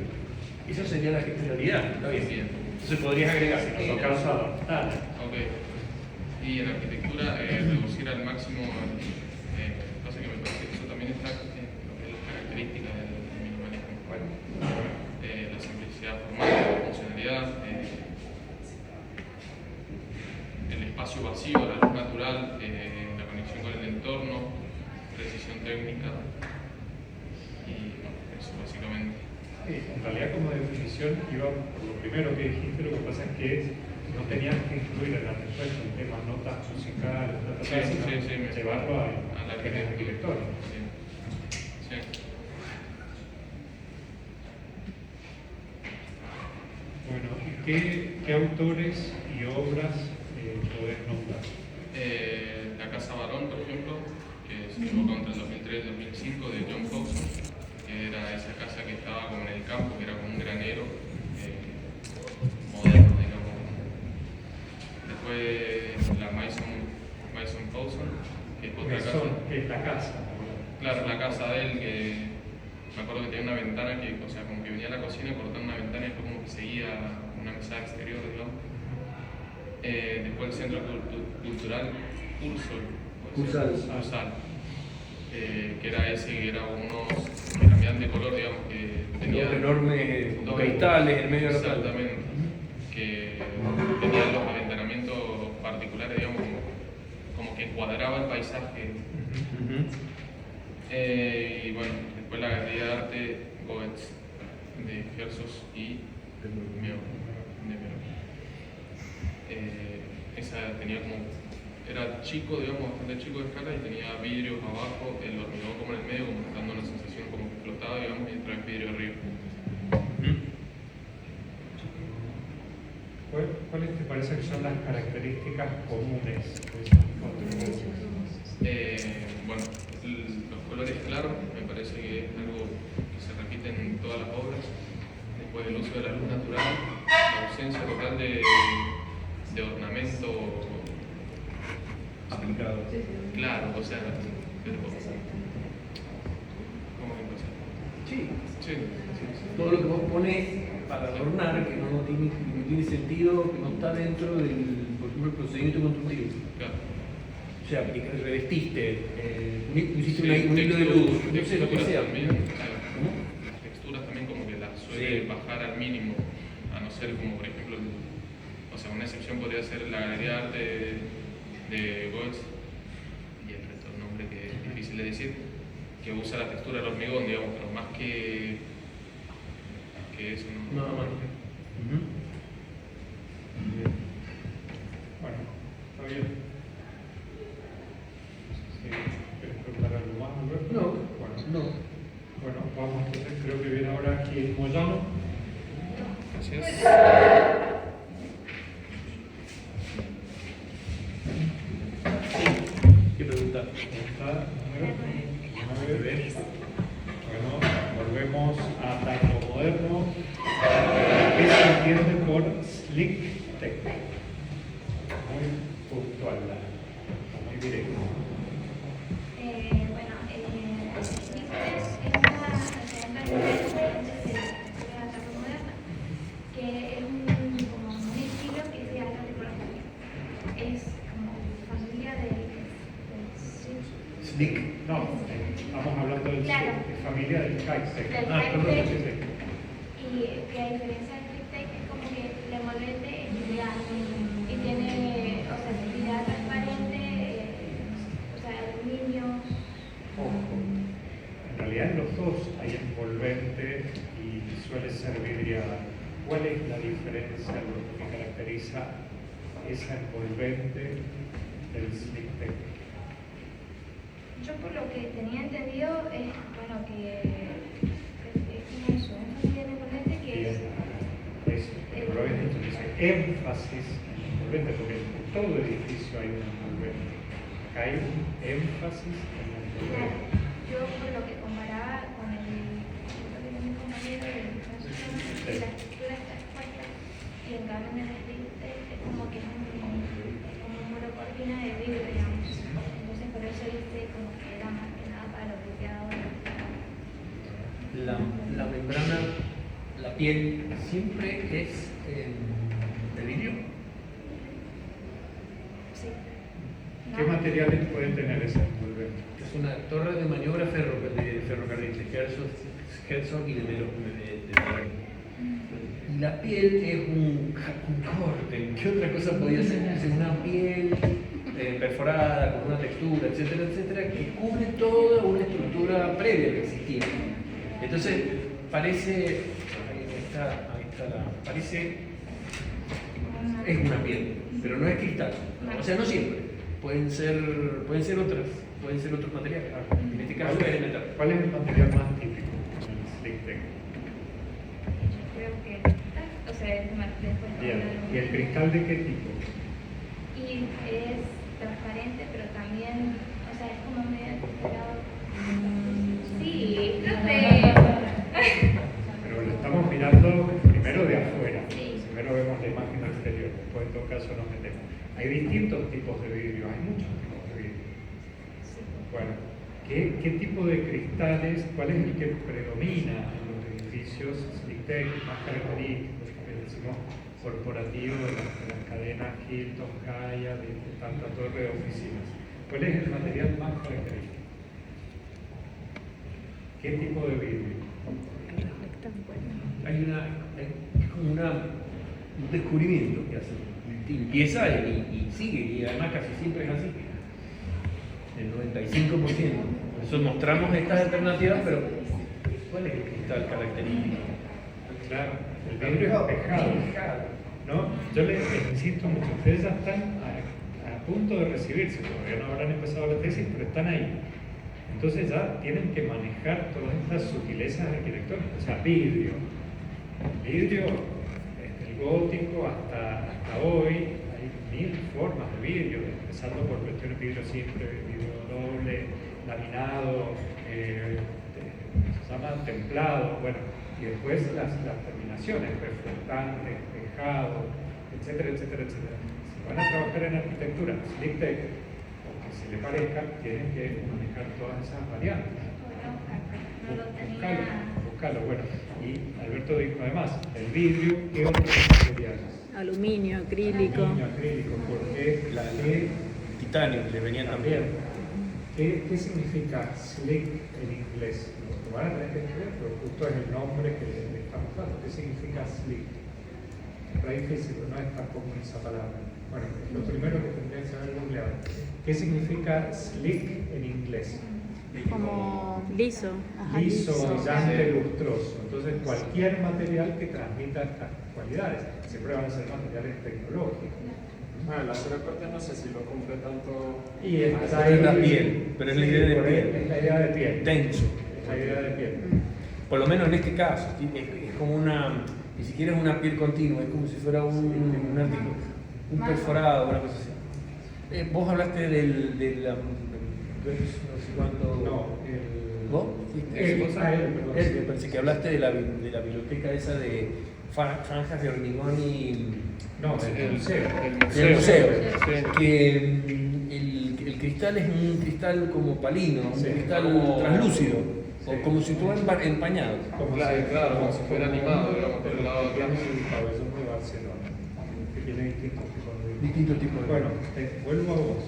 Eso sería la generalidad, está bien. Bien. Entonces podrías agregar. En todo caso, adaptar. Ok. Y en arquitectura, reducir al máximo, pasa que me parece que eso también está en lo que es la característica del minimalismo. Bueno, La simplicidad formal, la funcionalidad, el espacio vacío, la luz natural, la conexión con el entorno, precisión técnica y bueno, eso básicamente. en realidad como definición iba por lo primero que dijiste, lo que pasa es que no tenías que incluir en la respuesta el tema notas musicales, sino llevarlo a la arquitectura. Sí. Bueno, ¿y qué autores y obras podés nombrar? La Casa Barón, por ejemplo, que se equivocó entre el 2003 y el 2005, de John Pawson, que era esa casa que estaba como en el campo, que era como un granero moderno, digamos. Después la Maison Pawson, que es otra casa. Que es la casa. Claro, la casa de él, que me acuerdo que tenía una ventana que, o sea, como que venía a la cocina y cortaba una ventana y después como que seguía una mesada exterior, digamos. Después el Centro Cultural Cursal, que era ese, que era unos que cambiaban de color, digamos, que tenían enormes dos cristales en medio de la exactamente, que tenían los aventanamientos particulares, digamos, como que cuadraba el paisaje. Y bueno, después la Galería de Arte Goetz de Gersos y Meo. Esa tenía como, era chico, digamos, bastante chico de escala y tenía vidrios abajo, el hormigón como en el medio, como dando una sensación como que flotaba, digamos, y trae vidrio arriba. ¿Cuáles te parece que son las características comunes de esas construcciones? Bueno, los colores claros me parece que es algo que se repite en todas las obras. Después el uso de la luz natural, la ausencia total de ornamento aplicado. Claro, o sea, pero, ¿cómo que Sí. Sí. Todo lo que vos pones para adornar, que no tiene sentido, que no está dentro del, por ejemplo, el procedimiento constructivo. Claro. O sea, revestiste, pusiste Sí, un hilo de luz, no sé lo que texturas sea. también, ¿no? claro. Las texturas también como que las suele Sí. bajar al mínimo, a no ser como por ejemplo, o sea, una excepción podría ser la Galería de Arte de Goetz, y el resto del nombre que es difícil de decir, que usa la textura del hormigón, digamos, pero más que eso no. Nada más. vamos entonces, creo que viene ahora Gil Moyano. Gracias. ¿Qué pregunta? Pregunta número 9. Bueno, volvemos a tanto moderno. ¿Qué se entiende por slick tech? Muy puntual, muy directo. Bueno, slick tech es una referente de la etapa moderna, que es como un estilo que se hace de tecnología. Es como familia del Slick. No, estamos hablando de Claro. familia del high-tech. Del Perdón, high-tech. sí, sí. Y que a diferencia del slick tech es como que la envolvente es ideal y tiene, o sea, seguridad transparente, o sea, aluminio. Ojo. En realidad en los dos hay envolvente y suele ser vidriada. ¿Cuál es la diferencia, lo que caracteriza esa envolvente del slick tech? Yo por lo que tenía entendido es, bueno, que tiene su énfasis en envolvente, que es... Eso, pero lo habéis dicho, dice énfasis en el envolvente, porque en todo edificio hay un envolvente. Acá hay un énfasis en el Claro, envolvente. yo por lo que comparaba con el mi compañero de la estructura está expuesta y en cambio en el slick tech es como que es como un muro cortina de vidrio, digamos. Entonces por eso dice como que era más que nada para los bloqueadores. La membrana, la piel, siempre es de vidrio. Sí. ¿Qué materiales pueden tener ese envolvente? Es una torre de maniobra de ferrocarril, de Herzog y de Melon. Y la piel es un corte. ¿Qué otra cosa podía ser? Es una piel perforada, con una textura, etcétera, etcétera, que cubre toda una estructura previa que existía. Entonces, parece, parece, es una piel, pero no es cristal. O sea, no siempre. Pueden ser otros materiales. En este caso es el metal. ¿Cuál es el material más típico en el slick tech? Yo creo que el cristal, o sea, es más después Bien. ¿Y el cristal de qué tipo? y es transparente, pero también, o sea, es como medio acostumbrado. Sí, creo que... Pero lo estamos mirando primero de afuera. Sí. Primero vemos la imagen exterior, después en todo caso nos metemos. Hay distintos tipos de vidrio, hay muchos tipos de vidrio. Bueno, ¿qué tipo de cristales, cuál es el que predomina en los edificios slick tech más característicos, que decimos corporativo de las cadenas Hilton, Hyatt, de tanta torre de oficinas? ¿Cuál es el material más característico? ¿Qué tipo de vidrio? Es como un descubrimiento que hace. Empieza y sigue, y además casi siempre es así. El 95%. Por eso mostramos estas alternativas, pero ¿cuál es el cristal característico? Claro, el vidrio espejado. ¿No? Yo les insisto mucho, ustedes ya están a punto de recibirse, todavía no habrán empezado la tesis, pero están ahí. Entonces ya tienen que manejar todas estas sutilezas arquitectónicas, o sea, vidrio, desde el gótico hasta hoy, hay 1000 formas de vidrio, empezando por cuestiones de vidrio simple, vidrio doble, laminado, se llama templado, bueno, y después las terminaciones, reflectante, espejado, etcétera, etcétera, etcétera. Si van a trabajar en arquitectura, slick tech, que se le parezca, tienen que manejar todas esas variantes. Buscalo, bueno. Y Alberto dijo además, el vidrio, ¿qué otros materiales? Aluminio, acrílico. Aluminio, acrílico, porque Titanio, le venían también. ¿Qué significa slick en inglés? Lo van a tener que escribir, pero justo es el nombre que le estamos dando. ¿Qué significa slick? Es difícil, no es tan común esa palabra. Bueno, lo primero que tendría que saber googlear. ¿Qué significa slick en inglés? Como liso. Ajá, Liso, liso. brillante, lustroso. Entonces, cualquier material que transmita estas cualidades, siempre van a ser materiales tecnológicos. Bueno, la cera corte no sé si lo cumple tanto. Y Esa es la piel, pero es la idea de por piel. Es la idea de piel. Tenso. Es la idea de piel. por lo menos en este caso, es como una, ni siquiera es una piel continua, es como si fuera un artículo, un perforado, una cosa así. Vos hablaste no sé cuánto... No, ¿Vos? él, Me parece que hablaste de la biblioteca esa de franjas de hormigón y... No, el museo. El museo. Que el cristal es un cristal como palino, un cristal translúcido, o como si estuviera empañado. Claro, como si fuera animado, digamos, por el lado de atrás. Tiene el pabellón de Barcelona, que tiene Distintos tipos de... Bueno, vuelvo a vos.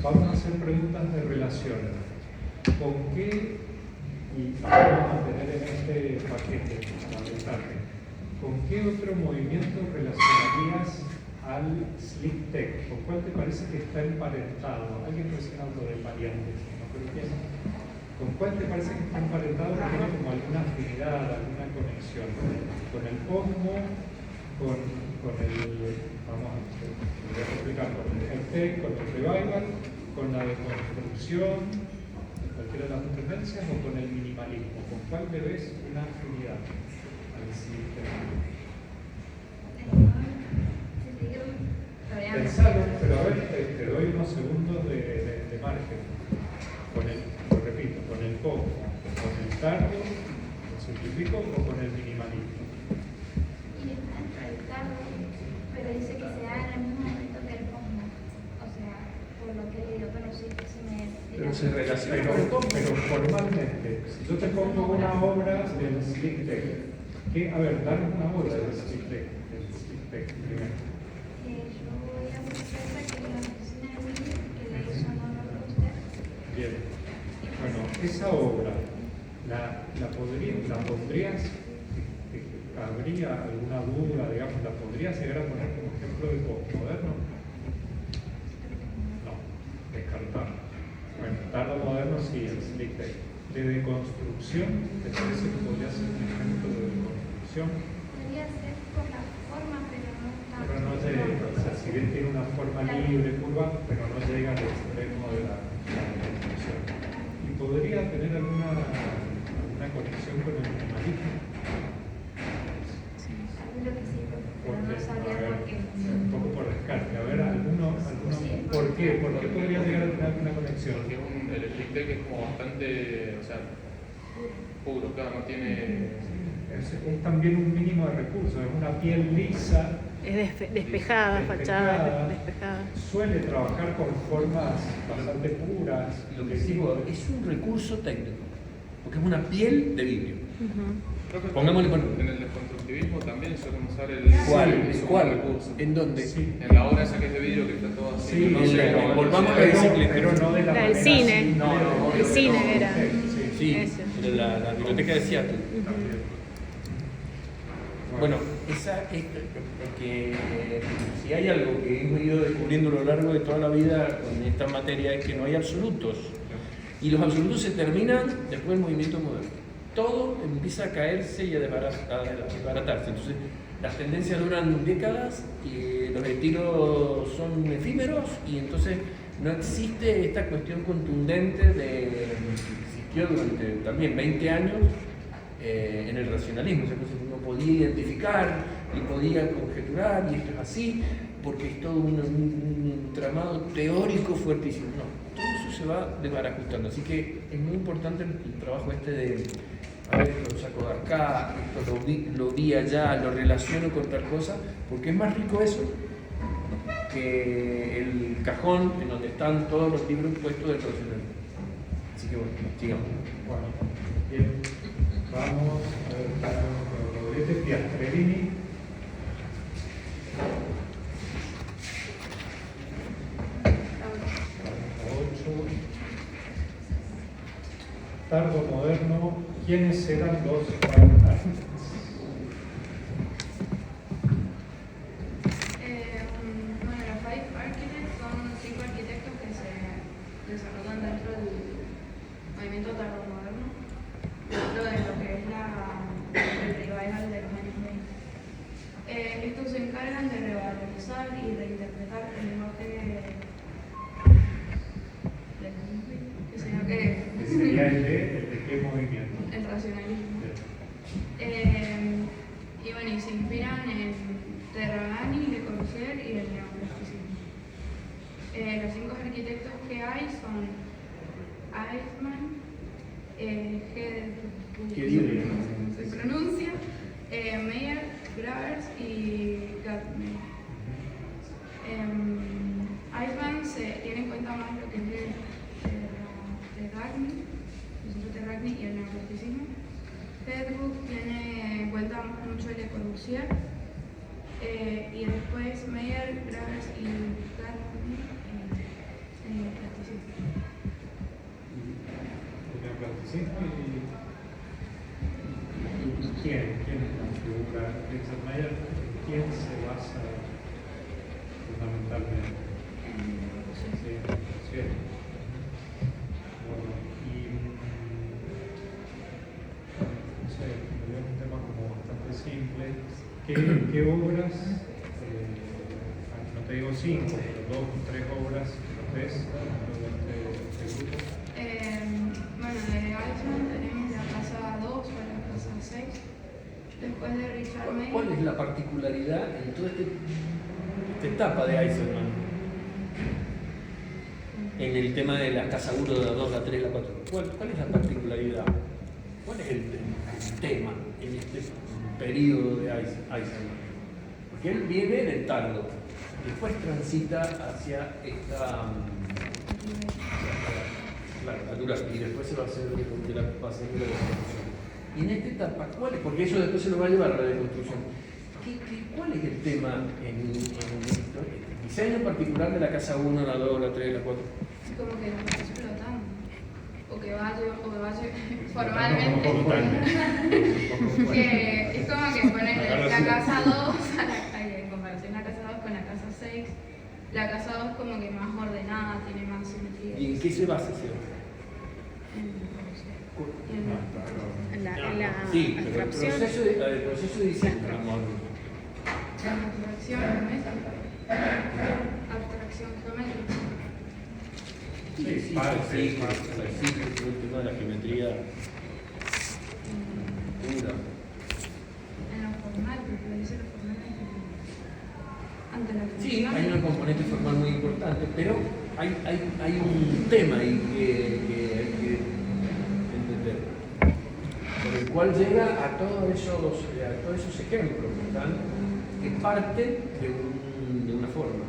Vamos a hacer preguntas de relación. ¿Con qué, y vamos a tener en este paquete, fundamentalmente, con qué otro movimiento relacionarías al Slick Tech? ¿Con cuál te parece que está emparentado? Alguien recién habló de variantes, ¿no? Pero ¿quién? ¿Con cuál te parece que está emparentado? Que tiene como alguna afinidad, alguna conexión. ¿Con el Cosmo? ¿Con el... vamos a explicar, con el Tech, con el Revival, con la deconstrucción, cualquiera de las dos tendencias, o con el minimalismo? ¿Con cuál le ves una afinidad al Slick Tech? Pensalo, pero a ver, te doy unos segundos de margen. Lo repito, con el poco, con el tardo, lo simplifico, o con el minimalismo. Y está dentro del tardo, pero dice que se da en el mismo momento que el cosmo. O sea, por lo que he leído, pero sí que se me... Pero se relaciona pero formalmente, si yo te pongo una obra del Slick Tech, a ver, danos una obra del Slick Tech primero. Yo voy a buscar que la oficina de Willy, que le hizo honor a usted. Bien. Bueno, esa obra, ¿la pondrías, habría alguna duda, digamos, la podrías llegar a poner como ejemplo de postmoderno? No, descartar. Bueno, tardo moderno sí, el Slick Tech. De deconstrucción, ¿te parece que podría ser un ejemplo de deconstrucción? Podría ser por la forma, pero no está... Pero no llega, o sea, si bien tiene una forma libre, curva, pero no llega al extremo de la deconstrucción. ¿Y podría tener alguna conexión con el minimalismo? Seguro que sí, pero no sabría por qué. Un poco por descarte. A ver, ¿por qué? ¿Por qué podría llegar a tener alguna conexión? Porque el Slick Tech es como bastante, o sea, puro, claro, no tiene... Es también un mínimo de recursos, es una piel lisa. Es despejada, fachada despejada. Suele trabajar con formas bastante puras. Lo que digo es un recurso técnico, porque es una piel de vidrio. Creo que Pongámosle en el desconstructivismo también solemos usar el... ¿Cuál? recurso. ¿En dónde? Sí. En la obra esa que es de vidrio que está todo así. Sí, no sé cómo- volvamos a la bicicleta. Pero no de la La del manera cine. simple. No, El cine era. Sí, Eso. de la biblioteca de Seattle. Bueno, esa es que si hay algo que hemos ido descubriendo a lo largo de toda la vida con esta materia es que no hay absolutos. Y los absolutos se terminan después del movimiento moderno. Todo empieza a caerse y a desbaratarse. Entonces, las tendencias duran décadas y los estilos son efímeros y entonces no existe esta cuestión contundente que existió durante también 20 años en el racionalismo. O sea, uno podía identificar y podía conjeturar y esto es así porque es todo un entramado teórico fuertísimo. No, todo eso se va desbarajustando. Así que es muy importante el trabajo este de a ver, esto lo saco de acá, esto lo vi allá, lo relaciono con tal cosa, porque es más rico eso que el cajón en donde están todos los libros puestos del racionalismo. Así que bueno, sigamos. Bueno, bien, vamos a ver, Rodríguez Piastrerini. Tardo moderno, ¿quiénes eran los artistas? Bueno, los Five Architects son 5 arquitectos que se desarrollan dentro del movimiento tardomoderno, dentro de lo que es el revival de los años 20. Estos se encargan de revalorizar y reinterpretar el lenguaje ¿Sería el de qué movimiento? el racionalismo. arquitectos que hay son Eichmann, se pronuncia, Meyer, Gravers y Gatman. Eichmann se tiene en cuenta más lo que es el Ragni, el centro de Ragni y el neoclasicismo. Hedrup tiene en cuenta mucho el Le Corbusier, y después Meyer, Gravers y Gatman el neoclasicismo. El neoclasicismo y quién es la figura Richard Meyer, en quién se basa fundamentalmente. Sí. Bueno, y no sé, es un tema como bastante simple. ¿Qué obras, no te digo 5, pero 2 o 3 obras ves de este grupo? Bueno, de Eichmann tenemos la casa 2 o la casa 6. Después de Richard Meyer. ¿Cuál es la particularidad en toda esta etapa de Eisenman? En el tema de la casa 1, la 2, la 3, la 4. ¿Cuál es la particularidad? ¿Cuál es el tema en este periodo de Eisenman? Porque él viene del tango, después transita hacia esta la y después se va a hacer de la deconstrucción. Y en esta etapa, ¿cuál es? Porque eso después se lo va a llevar a la deconstrucción. ¿Cuál es el tema en esto? Diseño en particular de la casa 1, la 2, la 3, la 4. Como que no está explotando. O que vaya formalmente. Que es como que ponen la casa 2, en comparación la casa 2 con la casa 6. La casa 2 como que más ordenada, tiene más sentido. ¿Y en qué se basa ese? Sí, pero el proceso de diseño. La abstracción geométrica. Abstracción geométrica. Sí, el tema de la geometría pura. En lo formal, porque lo dice lo formal. Ante la función. Sí, hay una componente formal muy importante, pero hay un tema ahí que hay que entender, por el cual llega a todos esos ejemplos que parten de una forma.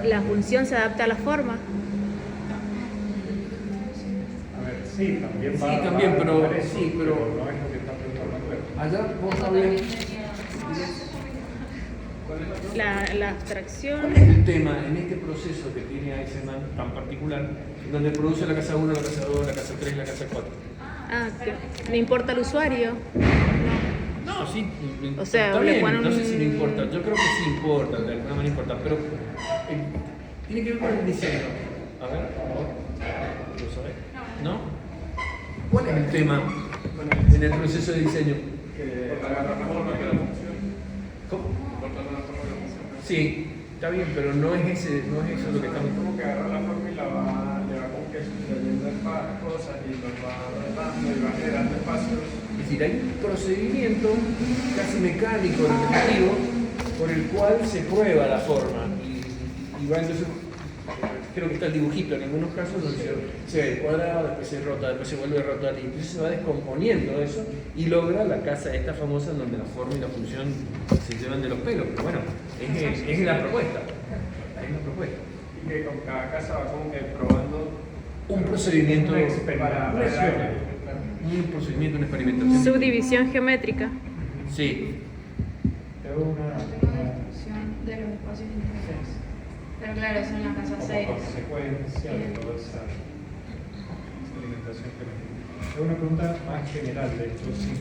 La función se adapta a la forma. A ver, sí, también va. Sí, también, pero no sí, es lo que está preguntando. Allá vos hablas. La abstracción. ¿Cuál es el tema en este proceso que tiene Eisenman tan particular, donde produce la casa 1, la casa 2, la casa 3, la casa 4? Que no importa el usuario. No, sí. O sea, está le bien, ponen no sé si no importa. Yo creo que sí importa, de alguna manera importa, pero tiene que ver con el diseño. A ver, ¿lo sabés? No. ¿Cuál es el tema en el proceso de diseño? Que agarra la forma que la función. ¿Cómo? Sí, está bien, pero no es eso lo que estamos. Como que agarra la forma y le va como que sucediendo cosas y los va rotando y va generando espacios. Es decir, hay un procedimiento casi mecánico, repetitivo, por el cual se prueba la forma. Y va entonces, creo que está el dibujito en algunos casos, donde se ve el cuadrado, después se rota, después se vuelve a rotar, y entonces se va descomponiendo eso y logra la casa esta famosa en donde la forma y la función se llevan de los pelos. Pero bueno, es la propuesta. Es la propuesta. Y que con cada casa va como que probando Un procedimiento Una experimentación. Un procedimiento, una experimentación. Subdivisión geométrica. Sí. Tengo una Función de los espacios integrales. Pero claro, eso en la casa 6. como consecuencia de toda esa experimentación que me dio. Tengo una pregunta más general de estos 5.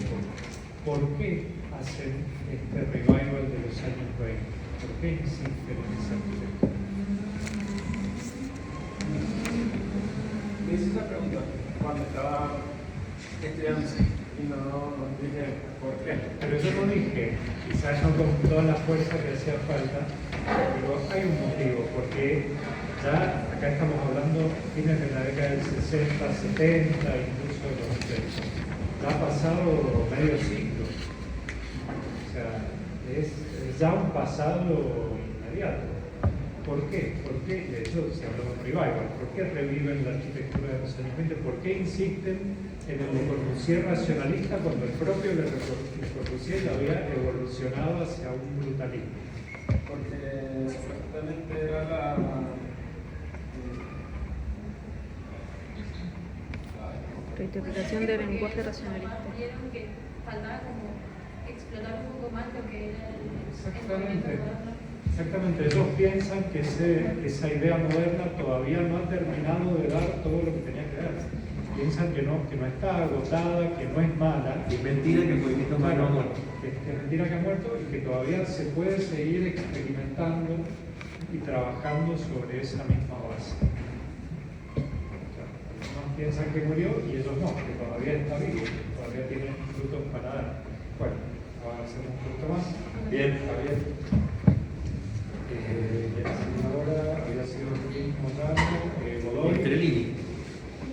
¿Por qué hacen este revival de los años 20? ¿Por qué existen en esa arquitectura? Me hice esa pregunta cuando estaba estudiando y no dije por qué. Pero yo no dije, quizás no con toda la fuerza que hacía falta, pero hay un motivo, porque ya acá estamos hablando fines de la década del 60, 70, incluso de los 80. Ya ha pasado medio siglo. O sea, es ya un pasado inmediato. ¿Por qué? De hecho, se habló de revival. ¿Por qué reviven la arquitectura de los años 20? ¿Por qué insisten en el Le Corbusier racionalista cuando el propio Le Corbusier había evolucionado hacia un brutalismo? Porque supuestamente era la Reinterpretación del lenguaje racionalista. Vieron que faltaba como explotar un poco más lo que era el movimiento moderno. Exactamente, ellos piensan que esa idea moderna todavía no ha terminado de dar todo lo que tenía que dar. Piensan que no está agotada, que no es mala. Es mentira que el movimiento humano ha muerto. Que es mentira que ha muerto y que todavía se puede seguir experimentando y trabajando sobre esa misma base. Algunos piensan que murió y ellos no, que todavía está vivo, que todavía tiene frutos para dar. Bueno, ahora hacemos un punto más. Bien. Está bien. Ahora había sido el mismo ramo, Godoy. Trellini.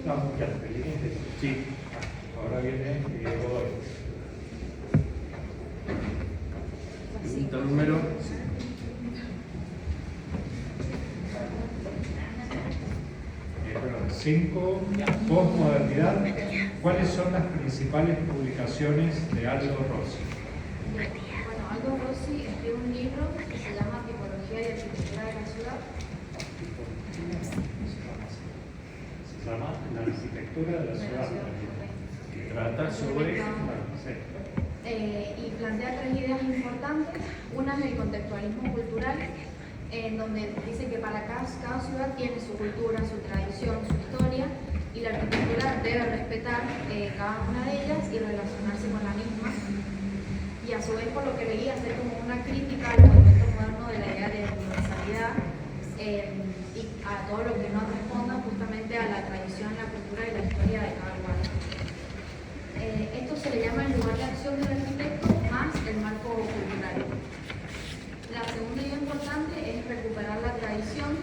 No, ya, Trellini. Sí. Ahora viene Godoy. Pregunta número. Bueno, 5, posmodernidad. ¿Cuáles son las principales publicaciones de Aldo Rossi? Bueno, Aldo Rossi escribe un libro que se llama Tipología y Arquitectura de la Ciudad. Se llama La Arquitectura de la Ciudad. Que trata sobre. Y plantea 3 ideas importantes. Una es el contextualismo cultural, en donde dice que para cada ciudad tiene su cultura, su tradición, su historia, y la arquitectura debe respetar cada una de ellas y relacionarse con la misma. Y a su vez, por lo que leí, hacer como una crítica al movimiento moderno de la idea de universalidad y a todo lo que no responda justamente a la tradición, la cultura y la historia de cada lugar. Esto se le llama el lugar de acción del arquitecto más el marco cultural. La segunda idea importante es recuperar la tradición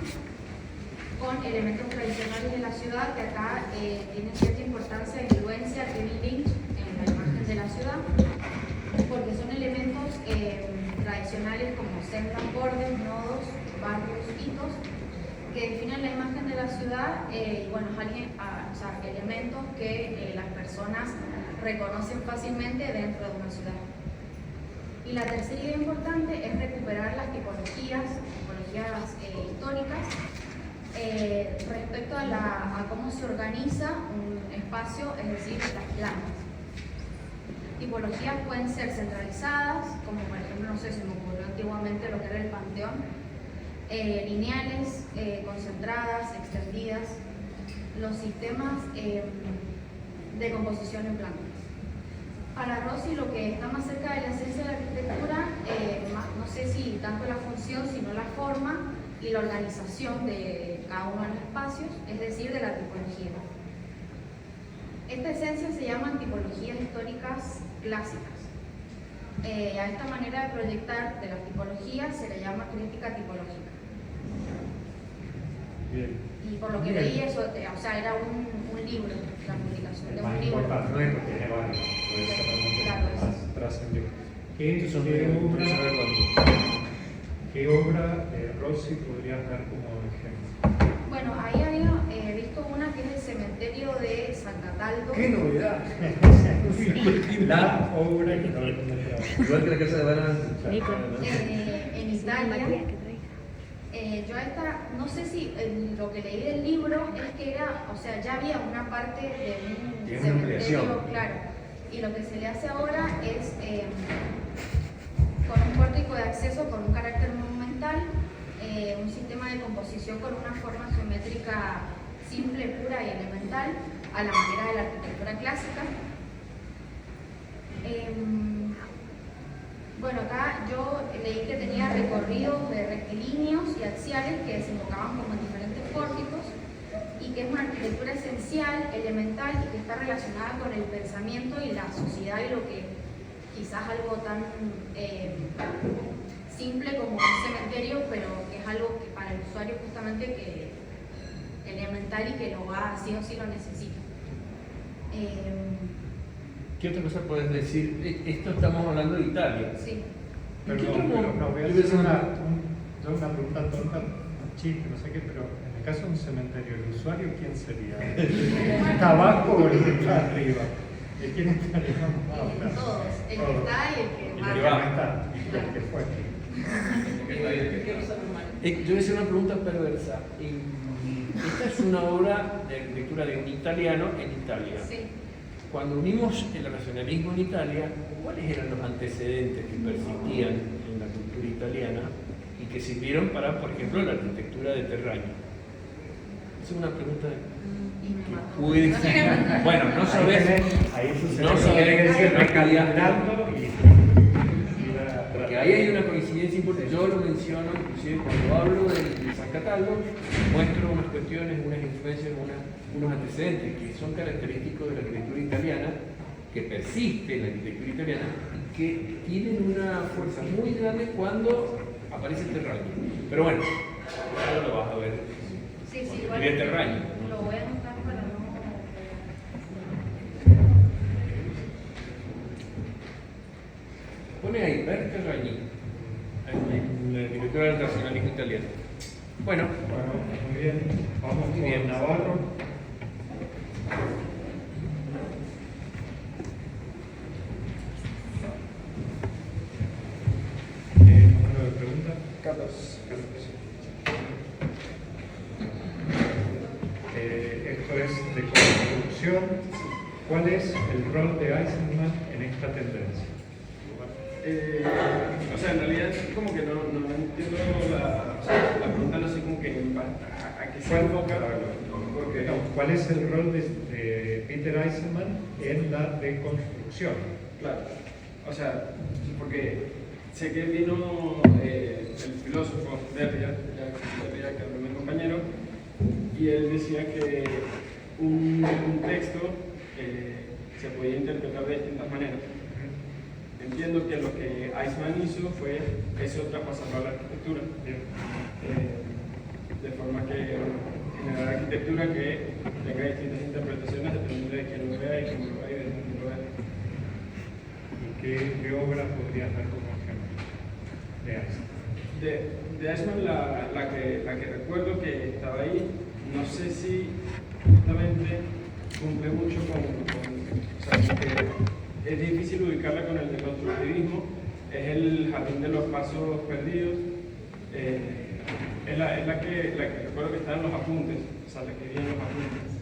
con elementos tradicionales de la ciudad, que acá tienen cierta importancia e influencia Kevin Lynch en la imagen de la ciudad, porque son elementos tradicionales como sendas, bordes, nodos, barrios, hitos, que definen la imagen de la ciudad y bueno, elementos que las personas reconocen fácilmente dentro de una ciudad. Y la tercera idea importante es recuperar las tipologías históricas respecto a cómo se organiza un espacio, es decir, las plantas. Tipologías pueden ser centralizadas, como por ejemplo, no sé, se me ocurrió antiguamente lo que era el Panteón, lineales, concentradas, extendidas, los sistemas de composición en plantas. Para Rossi, lo que está más cerca de la esencia de la arquitectura, no sé si tanto la función, sino la forma y la organización de cada uno de los espacios, es decir, de la tipología. Esta esencia se llaman tipologías históricas clásicas. A esta manera de proyectar de las tipologías se le llama crítica tipológica. Bien. Y por lo que leí, eso, era un libro, la publicación de un Más libro. importante, no es porque tiene varios, puede ser realmente más trascendido. ¿Qué obra de Rossi podrías dar como ejemplo? Bueno, ahí había visto una que es el cementerio de San Cataldo. ¡Qué novedad! La obra que no le encontraba. Igual que la casa de Banana. En Italia. Yo no sé si lo que leí del libro es que ya había una parte de un cementerio, claro. Y lo que se le hace ahora es con un pórtico de acceso con un carácter monumental, un sistema de composición con una forma geométrica simple, pura y elemental, a la manera de la arquitectura clásica. Bueno, acá yo leí que tenía recorridos de rectilíneos y axiales que desembocaban como en diferentes pórticos y que es una arquitectura esencial, elemental y que está relacionada con el pensamiento y la sociedad y lo que quizás algo tan simple como un cementerio, pero que es algo que para el usuario justamente que elemental y que lo va sí o sí lo necesita. ¿Qué otra cosa puedes decir? Esto estamos hablando de Italia. Sí. Perdón, pero no, voy a hacer una pregunta tonta, un chiste, no sé qué, pero en el caso de un cementerio, ¿el usuario quién sería? ¿Está abajo o el que está arriba? ¿De quién está arriba? Todos, el que está y el que Y el que no está, y el que fue. Yo voy a hacer una pregunta perversa. Esta es una obra de arquitectura de un italiano en Italia. Sí. Cuando unimos el racionalismo en Italia, ¿cuáles eran los antecedentes que persistían en la cultura italiana y que sirvieron para, por ejemplo, la arquitectura de Terragno? Es una pregunta que puede ser. Bueno, no sabes. No sabes recalculando porque ahí hay una coincidencia importante. Yo lo menciono, inclusive cuando hablo del San Cataldo, muestro unas cuestiones, unas influencias, unos antecedentes que son característicos de la arquitectura italiana, que persiste en la arquitectura italiana y que tienen una fuerza muy grande cuando aparece el Terragno. Pero bueno, ahora lo vas a ver. Sí, igual. De Terragno. Lo voy a anotar para no. Pone ahí, ver Terragno, en la arquitectura del racionalismo italiano. Bueno, muy bien. Vamos con Navarro. ¿Número de pregunta? 14. Esto es de construcción. ¿Cuál es el rol de Eisenman en esta tendencia? O sea, en realidad como que no entiendo la pregunta, no sé como que a qué se enfoca. Porque... No, ¿cuál es el rol de Peter Eisenman en la deconstrucción? Claro, o sea, porque sé que vino el filósofo Derrida, que habló mi compañero, y él decía que un texto se podía interpretar de distintas maneras. Entiendo que lo que Eisenman hizo fue eso, traspasarlo a la arquitectura, de forma que generar arquitectura que tenga distintas interpretaciones dependiendo de quién lo vea y cómo lo vea y de dónde lo vea. ¿Y qué obra podrías dar como ejemplo de Eisenman? De Eisenman, la que recuerdo que estaba ahí, no sé si justamente cumple mucho con o sea, que es difícil ubicarla con el deconstructivismo, es el jardín de los pasos perdidos, es la que recuerdo que está en los apuntes, o sea, la que viene en los apuntes,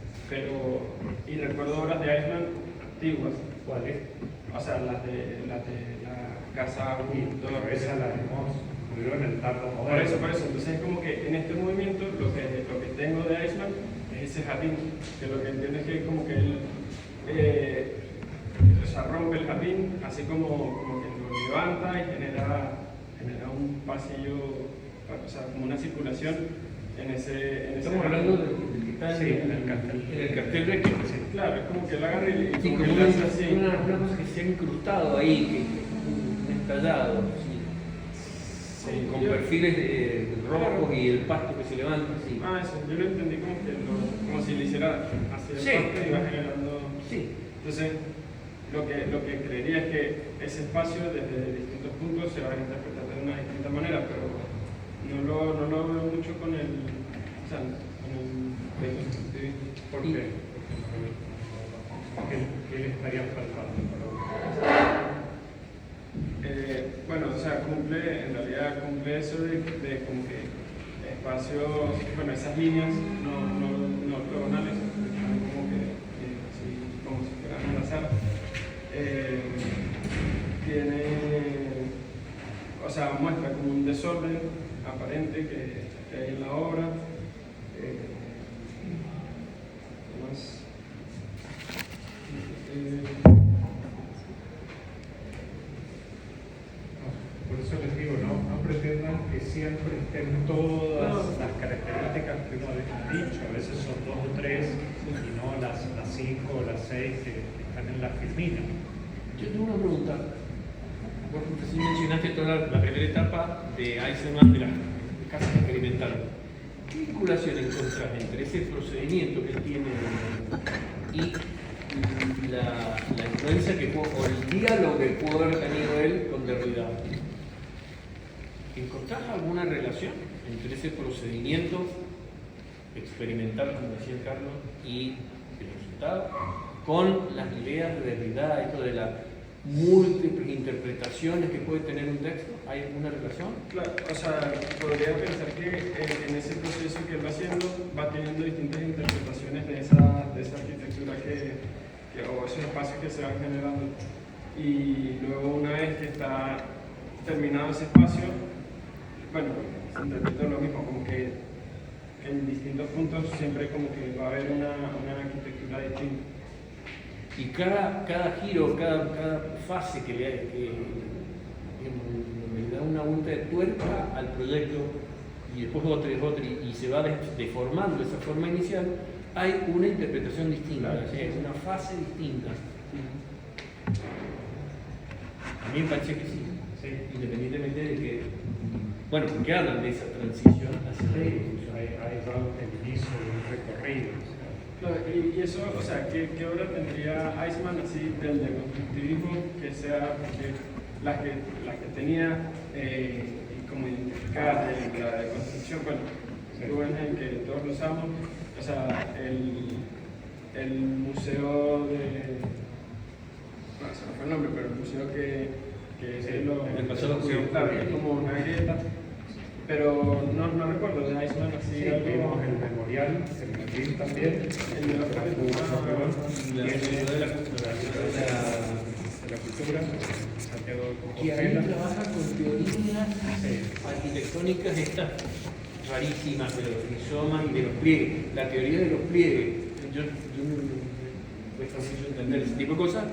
y recuerdo obras de Eisenman antiguas. ¿Cuáles? O sea, las de la casa Torres. Esa la hemos incluido en el tardo Por moderno. eso, entonces es como que en este movimiento lo que tengo de Eisenman es ese jardín, que lo que entiendo es que como que él o sea, rompe el jardín, así como que lo levanta y genera un pasillo, o sea, como una circulación en ese estamos hablando del que está en el cartel recto. Sí, claro, es como que él agarra y Sí, como como que él hace así. una cosa que se ha incrustado ahí, un estallado, sí, con perfiles rojos y el pasto que se levanta. Sí. Eso, yo lo entendí como si le hiciera hacia el pasto y va generando. Sí. Entonces, lo que creería es que ese espacio desde distintos puntos se va a interpretar de una distinta manera, pero no lo veo mucho con el deconstructivismo. ¿Por qué? ¿Qué le estaría faltando para bueno, o sea, en realidad cumple eso de como que espacios, bueno, esas líneas no ortogonales, como si fueran al azar. Tiene, o sea, muestra como un desorden aparente que hay en la obra. Más. Por eso les digo, no pretendan que siempre estén todas las características que uno ha dicho. A veces son 2 o 3 y no las 5 o las 6 que están en la filmina. Yo tengo una pregunta. Vos sí mencionaste toda la primera etapa de Eisenman de las casas experimentales. ¿Qué vinculación encontrás entre ese procedimiento que él tiene y la influencia o el diálogo que pudo haber tenido él con Derrida? ¿encontrás alguna relación entre ese procedimiento experimental, como decía Carlos, y el resultado, con las ideas de Derrida, esto de las múltiples interpretaciones que puede tener un texto? ¿Hay alguna relación? Claro, o sea, podría pensar que en ese proceso que él va haciendo, va teniendo distintas interpretaciones de esa arquitectura o esos espacios que se van generando. Y luego, una vez que está terminado ese espacio, bueno, se interpreta lo mismo, como que en distintos puntos siempre como que va a haber una arquitectura distinta. Y cada giro, cada fase que le da una vuelta de tuerca al proyecto, y después otra, y se va deformando esa forma inicial, hay una interpretación distinta, es una fase distinta. A mí me parece que sí, independientemente de que, bueno, porque hablan de esa transición hacia la evolución. Hay el inicio de un recorrido. Claro, y eso, o sea, ¿qué obra tendría Eichmann así del deconstructivismo que sea las que tenía como identificadas de la deconstrucción? Bueno, en que todos lo usamos, o sea, el museo de... no, se me fue el nombre, pero el museo que es el pasado oscuro, claro, es como una grieta, pero no recuerdo de Eichmann así. Sí, vimos el memorial, el Berlín también, el de la cultura, Santiago de Y ahí Compostela. trabaja con teorías arquitectónicas estas rarísimas de los rizomas y de los pliegues. La teoría de los pliegues. Yo me cuesta mucho entender ese tipo de cosas,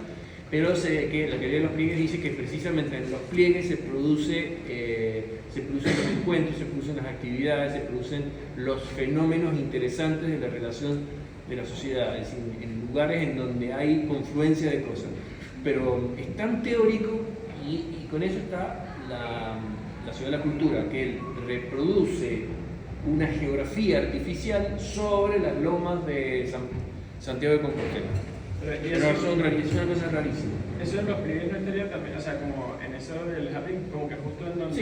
pero sé que la teoría de los pliegues dice que precisamente en los pliegues se producen los encuentros, se producen las actividades, se producen los fenómenos interesantes de la relación de la sociedad, es decir, en lugares en donde hay confluencia de cosas. Pero es tan teórico y con eso está la ciudad de la cultura, que él reproduce una geografía artificial sobre las lomas de Santiago de Compostela. Pero es una cosa rarísima. Eso en los pliegues no estaría también, o sea, como en eso del jardín, como que justo en donde...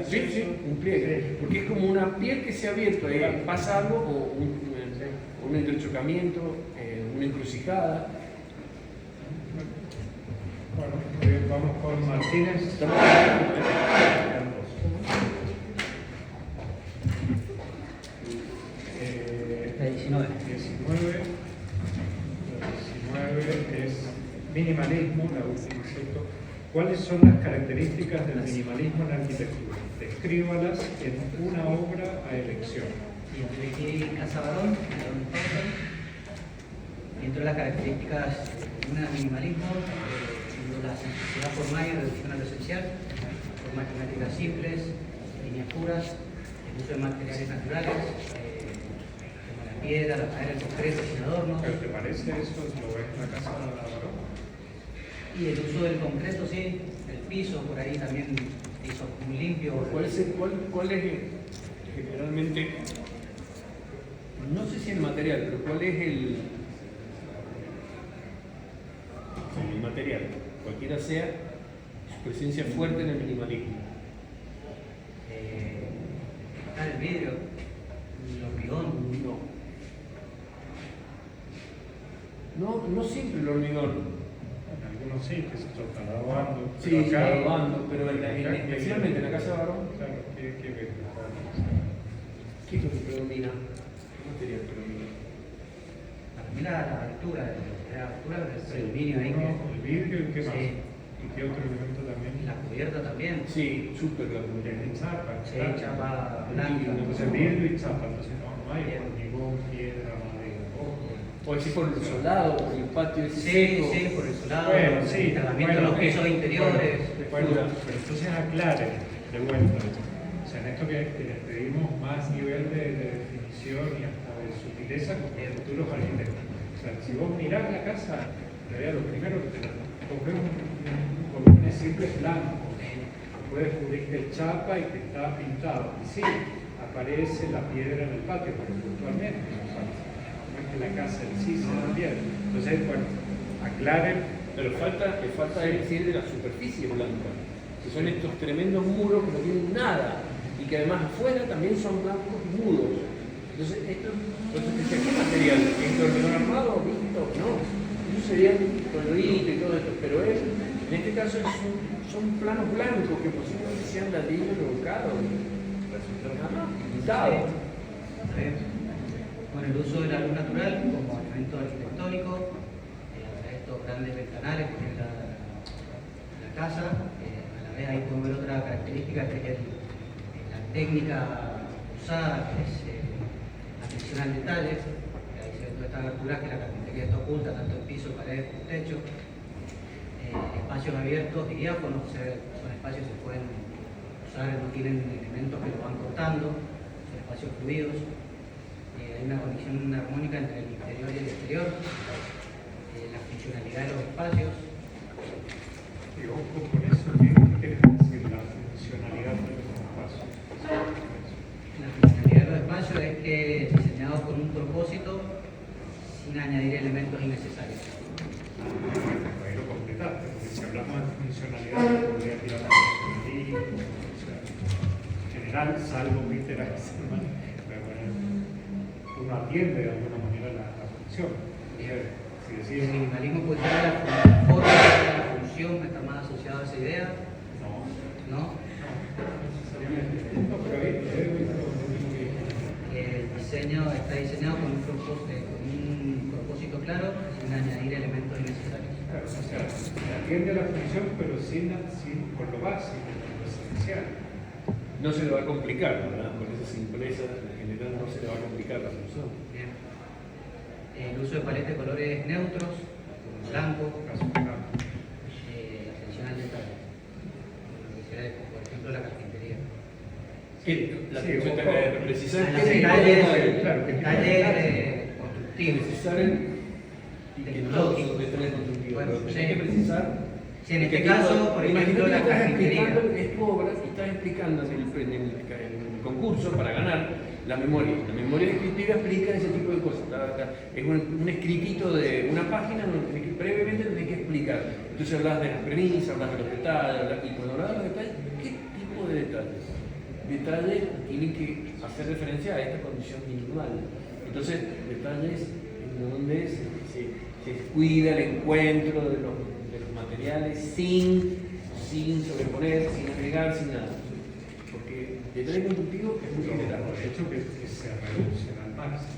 Sí, un pliegue. Porque es como una piel que se ha abierto, pasa algo, o un entrechocamiento, una encrucijada. Bueno, vamos con Martínez. La 19. 19 es minimalismo, la última secto. ¿Cuáles son las características del minimalismo en la arquitectura? Descríbalas en una obra a elección. Y aquí Casa Barón, y entre las características del minimalismo, la simplicidad formal y reducción a lo esencial, formas geométricas simples, líneas puras, el uso de materiales naturales, como la piedra, la madera, el concreto, sin adornos. ¿Pero te parece eso? ¿Lo ves en la Casa Barón? Y el uso del concreto, sí, el piso, por ahí también hizo muy limpio. ¿Cuál es generalmente, no sé si el material, pero cuál es el material, cualquiera sea su presencia fuerte en el minimalismo? El vidrio, el hormigón. No siempre el hormigón. Algunos sí, que se está lavando. Sí, lavando, pero especialmente en la Casa Barón. Claro, ¿qué ves? ¿Qué es lo que predomina? ¿Qué material predomina? Para mí la altura, el predominio ahí. El vidrio y qué más. Sí. ¿Y qué otro elemento también? La cubierta también. Sí, súper la cubierta. En chapa. Sí, chapa blanca. Entonces vidrio y chapa, entonces no hay hormigón, piedra, madera. O decir por el solado, por el patio ese seco. Sí, por el solado, Bueno, sí, el tratamiento de los pisos interiores. Bueno, pero entonces aclaren de vuelta. O sea, en esto que les pedimos más nivel de definición y hasta de sutileza con los futuros arquitectos. O sea, si vos mirás la casa, en realidad lo primero que te ves volúmenes simples blancos. Puedes descubrir que es chapa y que está pintado. Y sí, aparece la piedra en el patio, pero puntualmente. No es que la casa en sí sea de piedra. Entonces, bueno, aclaren. Pero le falta decir de la superficie blanca. que son estos tremendos muros que no tienen nada y que además afuera también son blancos y mudos. Entonces, ¿qué material? ¿Es hormigón armado? ¿Visto? No. Eso sería colorito y todo esto, pero en este caso son planos blancos que posiblemente sean ladrillos revolcados, pintados. Bueno, el uso de la luz natural como elemento arquitectónico, estos grandes ventanales que tiene la casa, a la vez ahí podemos ver otra característica que es la técnica usada, que es atención al detalle. Ahí se ve toda esta abertura que la carpintería está oculta, tanto en piso, paredes como techo. Espacios abiertos y diáfonos, son espacios que se pueden usar, no tienen elementos que lo van cortando, son espacios fluidos. Hay una conexión armónica entre el interior y el exterior, la funcionalidad de los espacios. Y ojo con eso, ¿qué quiere decir la funcionalidad de los espacios? La funcionalidad de los espacios es que diseñados con un propósito sin añadir elementos innecesarios. Ahí lo completaste, porque si hablamos de funcionalidad, podría tirar la funcionalismo, o sea, en general, salvo Peter Eisenman, uno atiende de alguna manera la función. Si decís, el minimalismo puede ser la forma, la función que está más asociada a esa idea. No necesariamente. No, pero ahí el diseño está diseñado con un propósito claro, sin añadir elementos innecesarios. Claro, o sea, atiende a la función, pero sin con lo básico, con lo esencial. No se le va a complicar, ¿verdad? Con esa simpleza en general no se le va a complicar la función. Bien. El uso de paletas de colores neutros, como blanco, la atención al detalle. Por ejemplo, la carpintería. La que precisar detalles constructivos. Precisar tecnológicos, detalles constructivos. Bueno, Pero tenés que precisar. Sí, en este caso, por ejemplo, la carpintería. Es tu obra y estás explicando en el concurso para ganar la memoria. La memoria descriptiva explica ese tipo de cosas. Es un escritito de una página donde brevemente tenés que explicar. Entonces hablas de las premisas, hablas de los detalles, y cuando hablas de los detalles, ¿qué tipo de detalles? Detalles tienen que hacer referencia a esta condición minimal. Entonces, detalles en donde se cuida el encuentro de los materiales sin sobreponer, sin agregar, sin nada. Porque detalle constructivo es muy general. De hecho, que se reducen al máximo.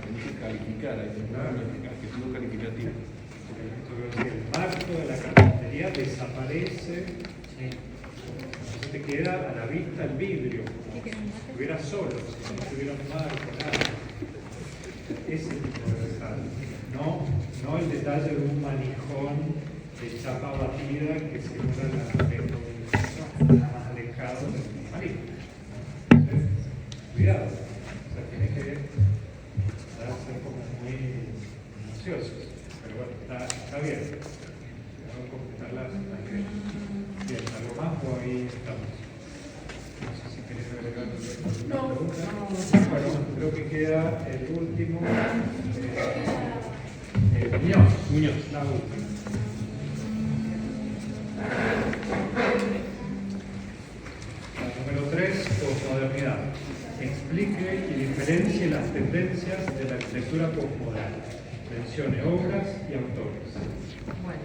Tenés que calificar, hay un adjetivo calificativo. El marco de la carpintería desaparece. Entonces te queda a la vista el vidrio, como si estuviera solo, si no tuviera un marco, nada. Ese tipo de detalle. No el detalle de un manijón de chapa batida que simula la desmovilización, nada más alejado del minimalismo. Cuidado, o sea, tiene que ser como muy minuciosos, pero bueno, está bien. Vamos a completar la idea. Bien, ¿algo más o ahí estamos? No sé si querés agregar alguna pregunta. Bueno, creo que queda el último. Muñoz, la última. Número 3, posmodernidad. Explique y diferencie las tendencias de la arquitectura postmoderna. Mencione obras y autores. Bueno,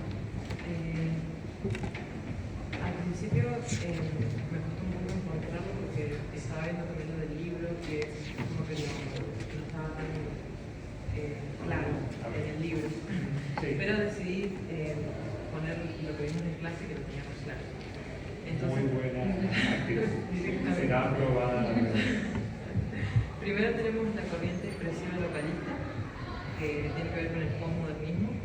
al principio me costó un poco encontrarlo porque estaba viendo también lo del libro que como que no estaba tan claro en el libro. Sí. Pero decidí poner lo que vimos en clase que lo teníamos claro. Entonces, muy buena actitud. Será aprobada. Primero tenemos la corriente expresiva localista, que tiene que ver con el postmodernismo.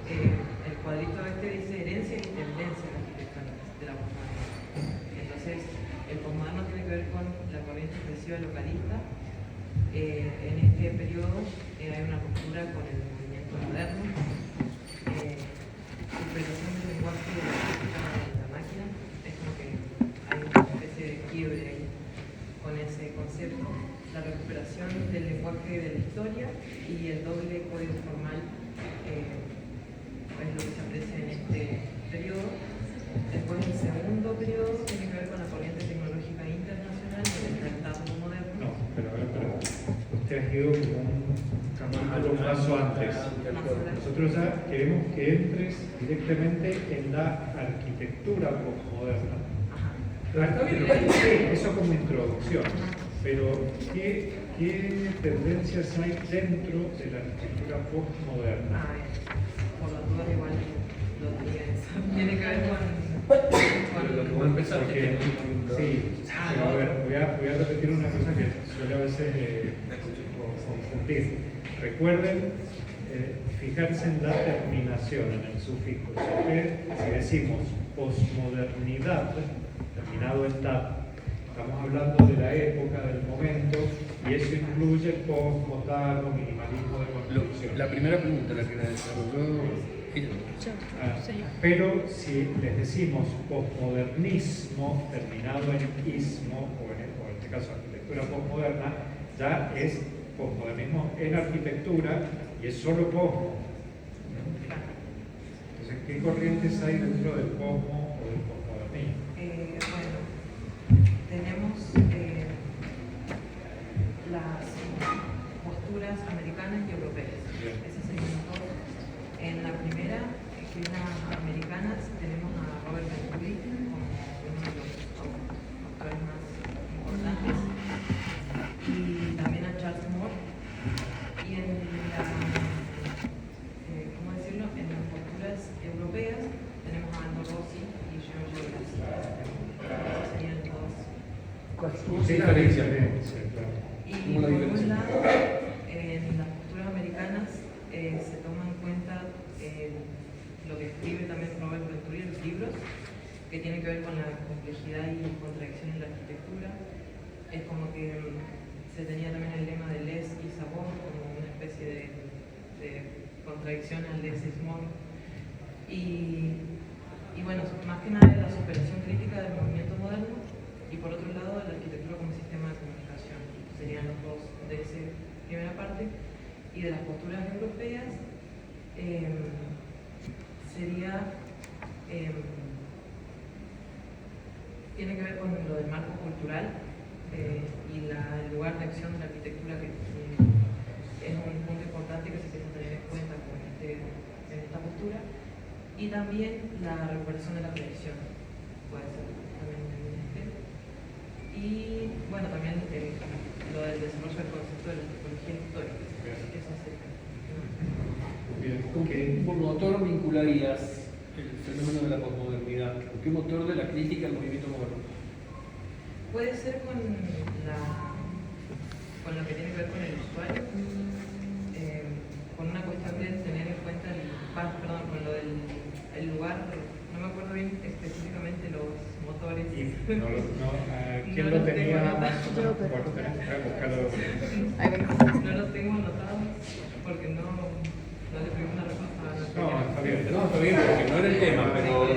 El cuadrito este dice herencias y tendencias arquitectónicas de la postmodernidad. Entonces, el postmoderno tiene que ver con la corriente expresiva localista. En este periodo hay una ruptura con el movimiento moderno. Interpretación del lenguaje de la máquina, es como que hay una especie de quiebre ahí con ese concepto. La recuperación del lenguaje de la historia y el doble código formal es lo que se aprecia en este periodo. Después el segundo periodo tiene que ver con la corriente tecnológica internacional y el tratado moderno. No, pero usted ha ido como un paso antes. Nosotros ya queremos que entres directamente en la arquitectura postmoderna. Sí, eso como introducción. Pero, ¿qué tendencias hay dentro de la arquitectura postmoderna? Por la duda igual lo tenía eso. Tiene que ver con lo que voy a empezar porque, sí, pero a ver, voy a repetir una cosa que suele a veces confundir. Recuerden fijarse en la terminación, en el sufijo. Si decimos posmodernidad, terminado en dad, estamos hablando de la época, del momento, y eso incluye postmoderno, minimalismo de construcción. La primera pregunta, la que la desarrolló ella. Pero si les decimos postmodernismo, terminado en ismo, o en este caso arquitectura postmoderna, ya es postmodernismo en arquitectura y es solo posmo. Entonces, ¿qué corrientes hay dentro del posmo o del postmodernismo? Bueno, tenemos las posturas americanas y europeas. Esas serían dos. En la primera, que es las americanas, tenemos a Robert Venturi como uno de los autores más importantes, y también a Charles Moore. Y en la, ¿cómo decirlo? En las posturas europeas tenemos a Aldo Rossi y Giorgio Grassi. Esos serían dos. ¿Cómo se diferencia? Y por un lado, en las posturas americanas se toma en cuenta lo que escribe también Robert Venturi en los libros, que tiene que ver con la complejidad y contradicción en la arquitectura. Es como que se tenía también el lema de less y sabor, como una especie de contradicción al less is more. Y bueno, más que nada es la superación crítica del movimiento moderno, y por otro lado la arquitectura como sistema de comunicación. Serían los dos de esa primera parte. Y de las posturas europeas sería tiene que ver con lo del marco cultural y el lugar de acción de la arquitectura, que es un punto importante que se tiene que tener en cuenta en esta postura. Y también la recuperación de la tradición puede ser también y bueno, también lo del desarrollo del concepto de la antropología histórica. Eso sería. ¿Con qué motor vincularías el fenómeno de la posmodernidad? ¿Con qué motor de la crítica al movimiento moderno? Puede ser con lo que tiene que ver con el usuario, con una cuestión de tener en cuenta con lo del lugar, no me acuerdo bien específicamente los motores. ¿Quién lo tenía más? No los tengo anotados porque no le pedí una respuesta. No, está bien. No, está bien, porque no era el tema, pero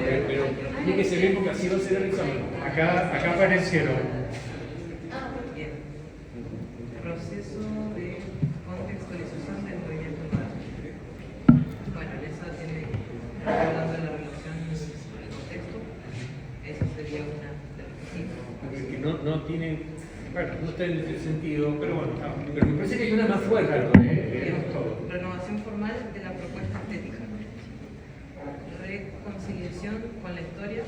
tiene que ser bien porque así va a ser el examen. Acá aparecieron. Bien. Proceso de contextualización del movimiento moderno. Bueno, esa tiene, hablando de la relación con el contexto, esa sería una de las que Que no tiene, bueno, no está en ese sentido, pero bueno, pero me parece que hay una más fuerte. Renovación formal de la propuesta estética. Reconciliación con la historia.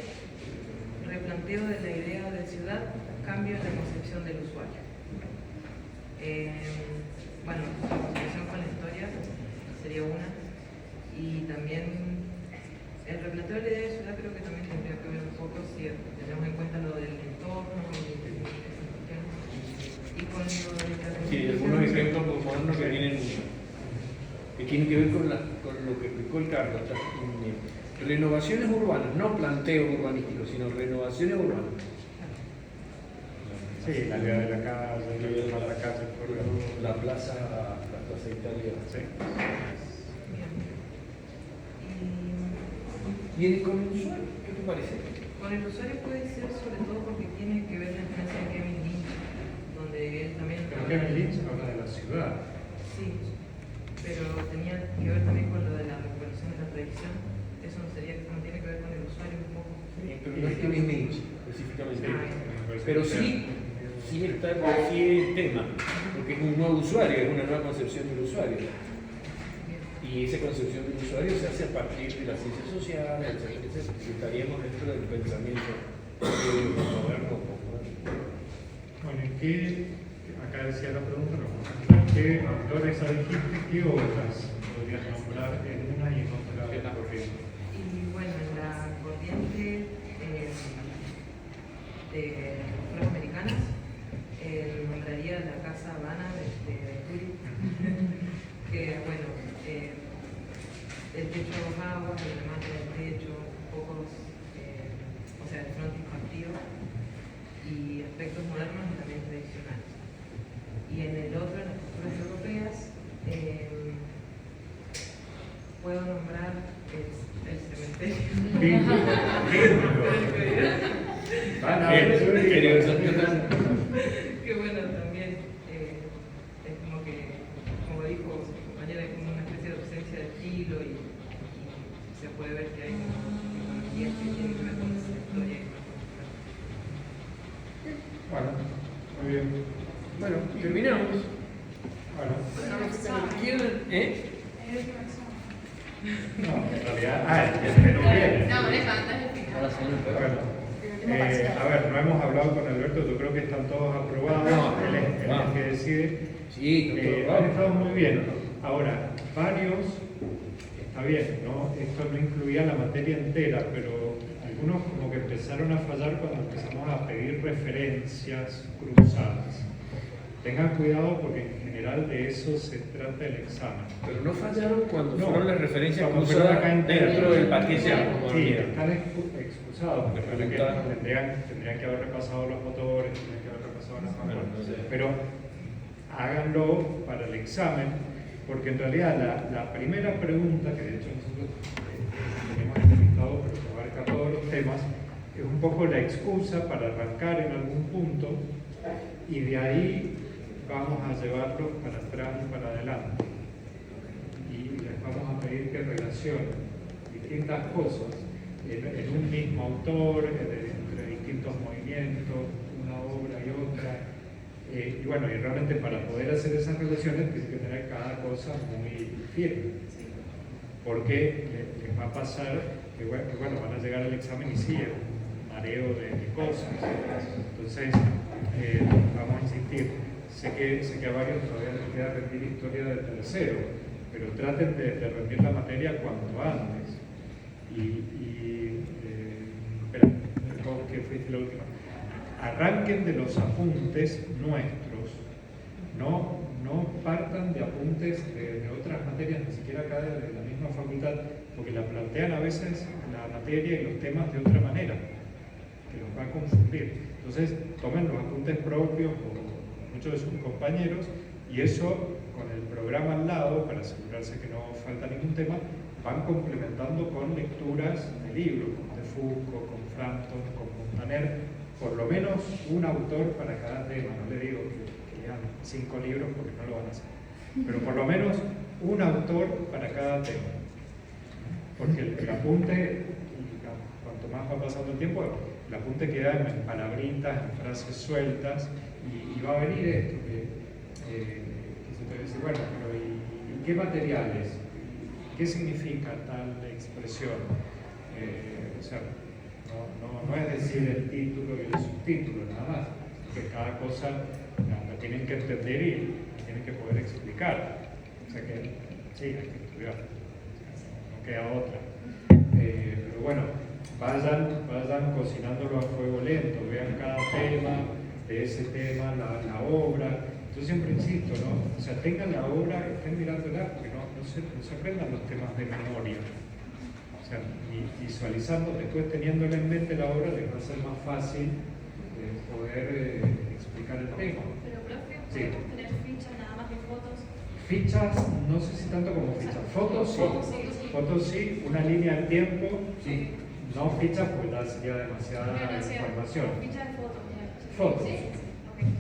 Replanteo de la idea de ciudad. Cambio en la concepción del usuario. Bueno, reconciliación con la historia sería una. Y también el replanteo de la idea de ciudad creo que también tendría que ver un poco si tenemos en cuenta lo del entorno y con lo de la... Sí, algunos ejemplos modernos que tienen que ver con lo que explicó el Carlos. Renovaciones urbanas, no planteos urbanísticos, sino renovaciones urbanas. Sí, la idea de la calle, la plaza Italia. Sí. ¿Y con el usuario? ¿Qué te parece? Con el usuario puede ser sobre todo porque tiene que ver la influencia de Kevin Lynch, donde él también... Pero Kevin Lynch habla de la ciudad. Sí, pero tenía que ver también con lo de la recuperación de la tradición. eso no tiene que ver con el usuario un poco. Pero no es que image específicamente. Pero sí está el tema, porque es un nuevo usuario, es una nueva concepción del usuario. Y esa concepción del usuario se hace a partir de las ciencias sociales, etcétera, etcétera. Estaríamos dentro del pensamiento moderno. Bueno, acá decía la pregunta, ¿qué autores dijiste, qué obras podrías nombrar en una y en otra corriente? Y bueno, en la corriente de afroamericanas, nombraría la Casa Habana de Turi, que bueno, el techo a dos aguas, el remate del techo, pocos, o sea, el frontis partido y aspectos modernos y también tradicionales. Y en el otro, en las culturas europeas, puedo nombrar el cementerio. Que bueno, también es como que, como dijo su compañera, es como una especie de ausencia de estilo y se puede ver que hay tecnologías que tienen que ver con esa historia y con la cultura. Bueno, muy bien. Bueno, terminamos. Bueno. ¿Eh? No, en realidad. Pero bien. No, por eso, antes del final. Bueno. A ver, no hemos hablado con Alberto, yo creo que están todos aprobados, él es el que decide. Sí, han estado muy bien. Ahora, varios, está bien, ¿no? Esto no incluía la materia entera, pero algunos como que empezaron a fallar cuando empezamos a pedir referencias cruzadas. Tengan cuidado porque en general de eso se trata el examen. Pero no fallaron cuando fueron las referencias cuando cruzadas acá dentro del paquete. Sí, están excusados, porque tendrían que haber repasado los motores, tendrían que haber repasado las manuales. Pero háganlo para el examen, porque en realidad la primera pregunta, que de hecho nosotros tenemos entrevistado, pero que abarca todos los temas, es un poco la excusa para arrancar en algún punto y de ahí vamos a llevarlos para atrás y para adelante. Y les vamos a pedir que relacionen distintas cosas en un mismo autor, entre distintos movimientos, una obra y otra. Y bueno, y realmente para poder hacer esas relaciones tienen que tener cada cosa muy firme. Porque les va a pasar que bueno, van a llegar al examen y sí, es un mareo de cosas. Entonces, vamos a insistir. Sé que a varios todavía les queda rendir historia del tercero, pero traten de rendir la materia cuanto antes. Espera, que fuiste la última. Arranquen de los apuntes nuestros, no partan de apuntes de otras materias, ni siquiera acá de la misma facultad, porque la plantean a veces la materia y los temas de otra manera, que los va a confundir. Entonces, tomen los apuntes propios o muchos de sus compañeros y eso con el programa al lado, para asegurarse que no falta ningún tema, van complementando con lecturas de libros, de Foucault, con Frampton, con Montaner, por lo menos un autor para cada tema. No le digo que lean 5 libros porque no lo van a hacer, pero por lo menos un autor para cada tema. Porque el apunte, cuanto más va pasando el tiempo, el apunte queda en palabritas, en frases sueltas, y va a venir esto, que se te dice, bueno, pero ¿y qué materiales? ¿Qué significa tal expresión? O sea, no es decir el título y el subtítulo, nada más, que cada cosa la tienen que entender y la tienen que poder explicar. O sea que sí, hay que estudiar, no queda otra. Pero bueno, vayan cocinándolo a fuego lento, vean cada tema, de ese tema, la obra. Yo siempre insisto, ¿no? O sea, tengan la obra, estén mirándola, porque no se aprendan los temas de memoria. O sea, visualizando, después teniéndola en mente la obra, les va a ser más fácil poder explicar el tema. Pero, profe, ¿podemos Sí. tener fichas nada más que fotos? Fichas, no sé si tanto como fichas. Fotos sí. Fotos sí, una línea de tiempo. Sí. No fichas, porque ya sería demasiada información. Fichas de fotos. Fotos. Sí.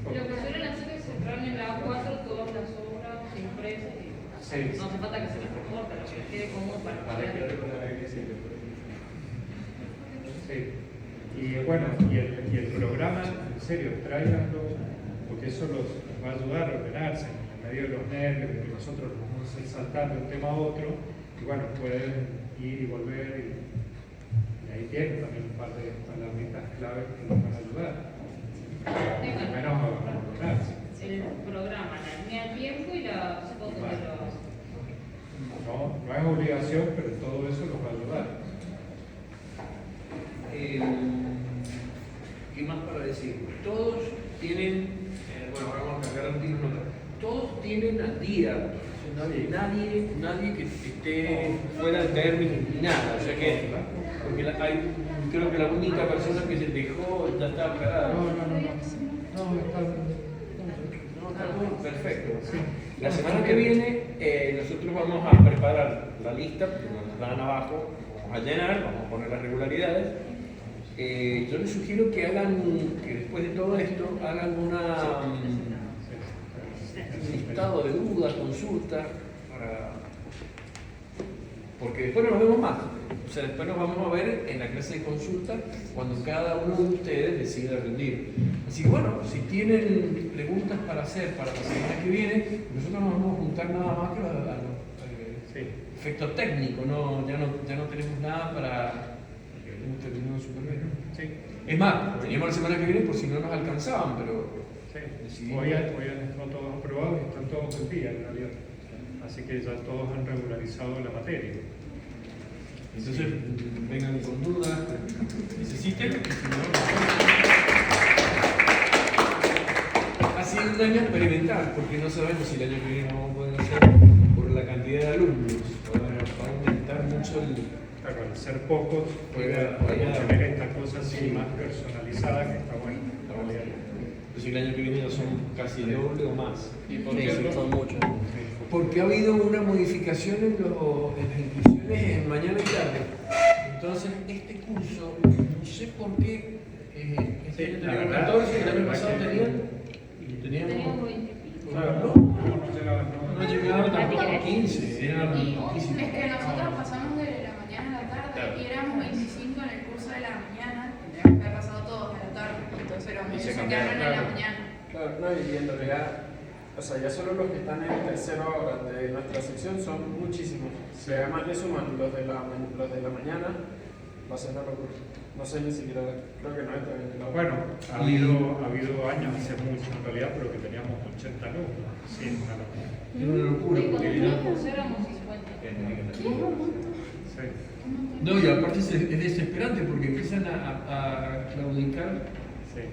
Lo que suelen hacer es entrar en la A4 todas las obras impresas. Sí. No hace falta que se les recorte, lo que les quede cómodo para poder. Sí. Y bueno, y el programa, en serio, tráiganlo, porque eso los va a ayudar a ordenarse en medio de los nervios, que nosotros nos vamos a ir saltando de un tema a otro, y bueno, pueden ir y volver, y ahí tienen también un par de palabritas claves que nos van a ayudar, al menos a ordenarse. El programa, la línea de tiempo y las fotos de los... No es obligación, pero todo eso nos va a ayudar. ¿Qué más para decir? Todos tienen, bueno, ahora vamos a cargar un tiro nota. Todos tienen al día, o sea, nadie que esté fuera de términos ni nada. O sea que, porque creo que la única persona que se dejó ya está acá. No, está todo perfecto. La semana que viene nosotros vamos a preparar la lista, porque nos dan abajo, vamos a llenar, vamos a poner las regularidades. Yo les sugiero que después de todo esto, hagan un listado de dudas, consultas, porque después no nos vemos más. O sea, después nos vamos a ver en la clase de consulta cuando cada uno de ustedes decida rendir. Así que bueno, si tienen preguntas para hacer para la semana que viene, nosotros nos vamos a juntar nada más que a los efectos técnicos, ya no tenemos nada para... Hemos terminado súper bien, ¿no? Sí. Es más, teníamos la semana que viene por si no nos alcanzaban, pero... Sí. Hoy han estado todos aprobados y están todos al día en realidad. Así que ya todos han regularizado la materia. Entonces, vengan con dudas, necesiten. Ha sido un año experimental, porque no sabemos si el año que viene vamos a poder hacer por la cantidad de alumnos. Va a aumentar mucho el... Claro, al ser pocos, podemos tener esta cosa así más personalizada que está bueno. Pues el año que viene ya son casi el doble o más. ¿Y por qué son muchos? Porque ha habido una modificación en las inscripciones en mañana y tarde. Entonces, este curso, no sé por qué, este año teníamos 14, el año pasado teníamos 20. No llegaban tampoco a 15, eran poquísimos. Es que nosotros pasamos de la mañana a la tarde y éramos 25 en el curso de la mañana, tendríamos que haber pasado todos a la tarde, entonces éramos muchos que quedaron en la mañana. Claro, no, y en realidad, o sea, ya solo los que están en tercero ahora de nuestra sección son muchísimos. Si además le suman los de la mañana, va a ser una locura. No sé ni siquiera, creo que no está bien. Bueno, ha habido años, hace mucho en realidad, pero que teníamos 80 alumnos. Sí, una locura. Era una locura. Y cuando Porque éramos 50. Sí. no, y aparte es desesperante porque empiezan a claudicar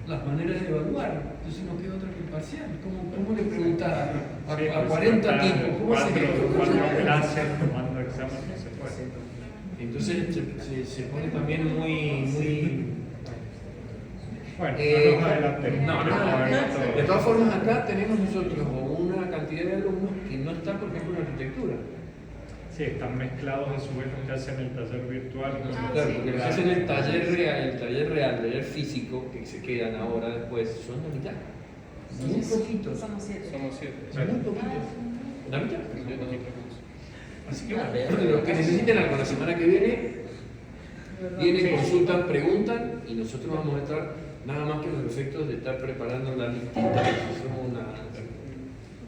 las maneras de evaluar. Entonces no queda otra que el parcial. ¿Cómo le preguntás a 40 tipos? ¿Cómo haces esto? Cuatro clases tomando examen no se puede. Entonces se pone también muy... Bueno, no nos adelantemos. No. De todas formas, acá tenemos nosotros una cantidad de alumnos que no están, por ejemplo, en arquitectura. Sí, están mezclados a su vez los que hacen el taller virtual. Claro, porque los que hacen el taller real, el taller físico, que se quedan ahora después, son la mitad. Muy poquitos. Somos 7. Muy poquitos. ¿La mitad? Así que bueno, los que necesiten algo la semana que vienen, consultan, preguntan y nosotros vamos a estar nada más que en los efectos de estar preparando la listita.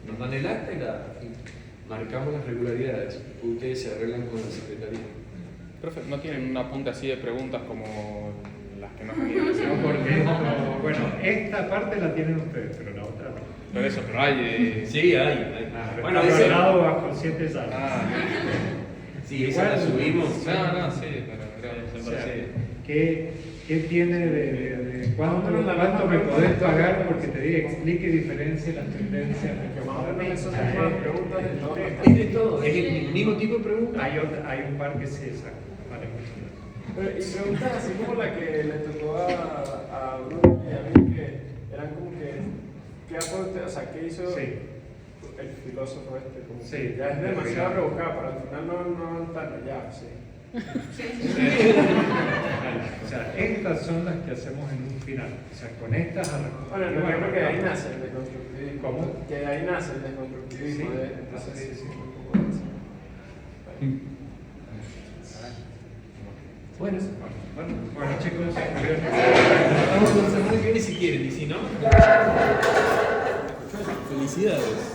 Nos dan el acta y marcamos las regularidades. Ustedes se arreglan con la secretaría. Profe, ¿no tienen un apunte así de preguntas como las que nos han No, porque bueno, esta parte la tienen ustedes, pero la otra no. Pero eso, pero hay... Sí, hay. Bueno, ese lado bajo el 7 ya. Sí, esa la subimos. No, sí, pero o sea, ¿qué tiene de cuánto me podés pagar porque te diga explique y diferencie las tendencias de Que más o menos son las mismas preguntas de todos. Es de todo, es el mismo tipo de preguntas. Hay un par que sí, exacto. Vale. Y preguntas así como la que le tocó a Bruno y a mí, que eran como que, ¿qué aporte? O sea, ¿qué hizo el filósofo este? Como que ya es demasiado rebuscado, pero al final no tan allá, sí. O sea, estas son las que hacemos en un final. O sea, con estas Bueno, yo creo que ahí nace el desconstructivismo. ¿Cómo? Que ahí nace el desconstructivismo. Sí. Entonces, Bueno, Bueno, chicos, vamos con la semana que viene si quieren, y si no, felicidades.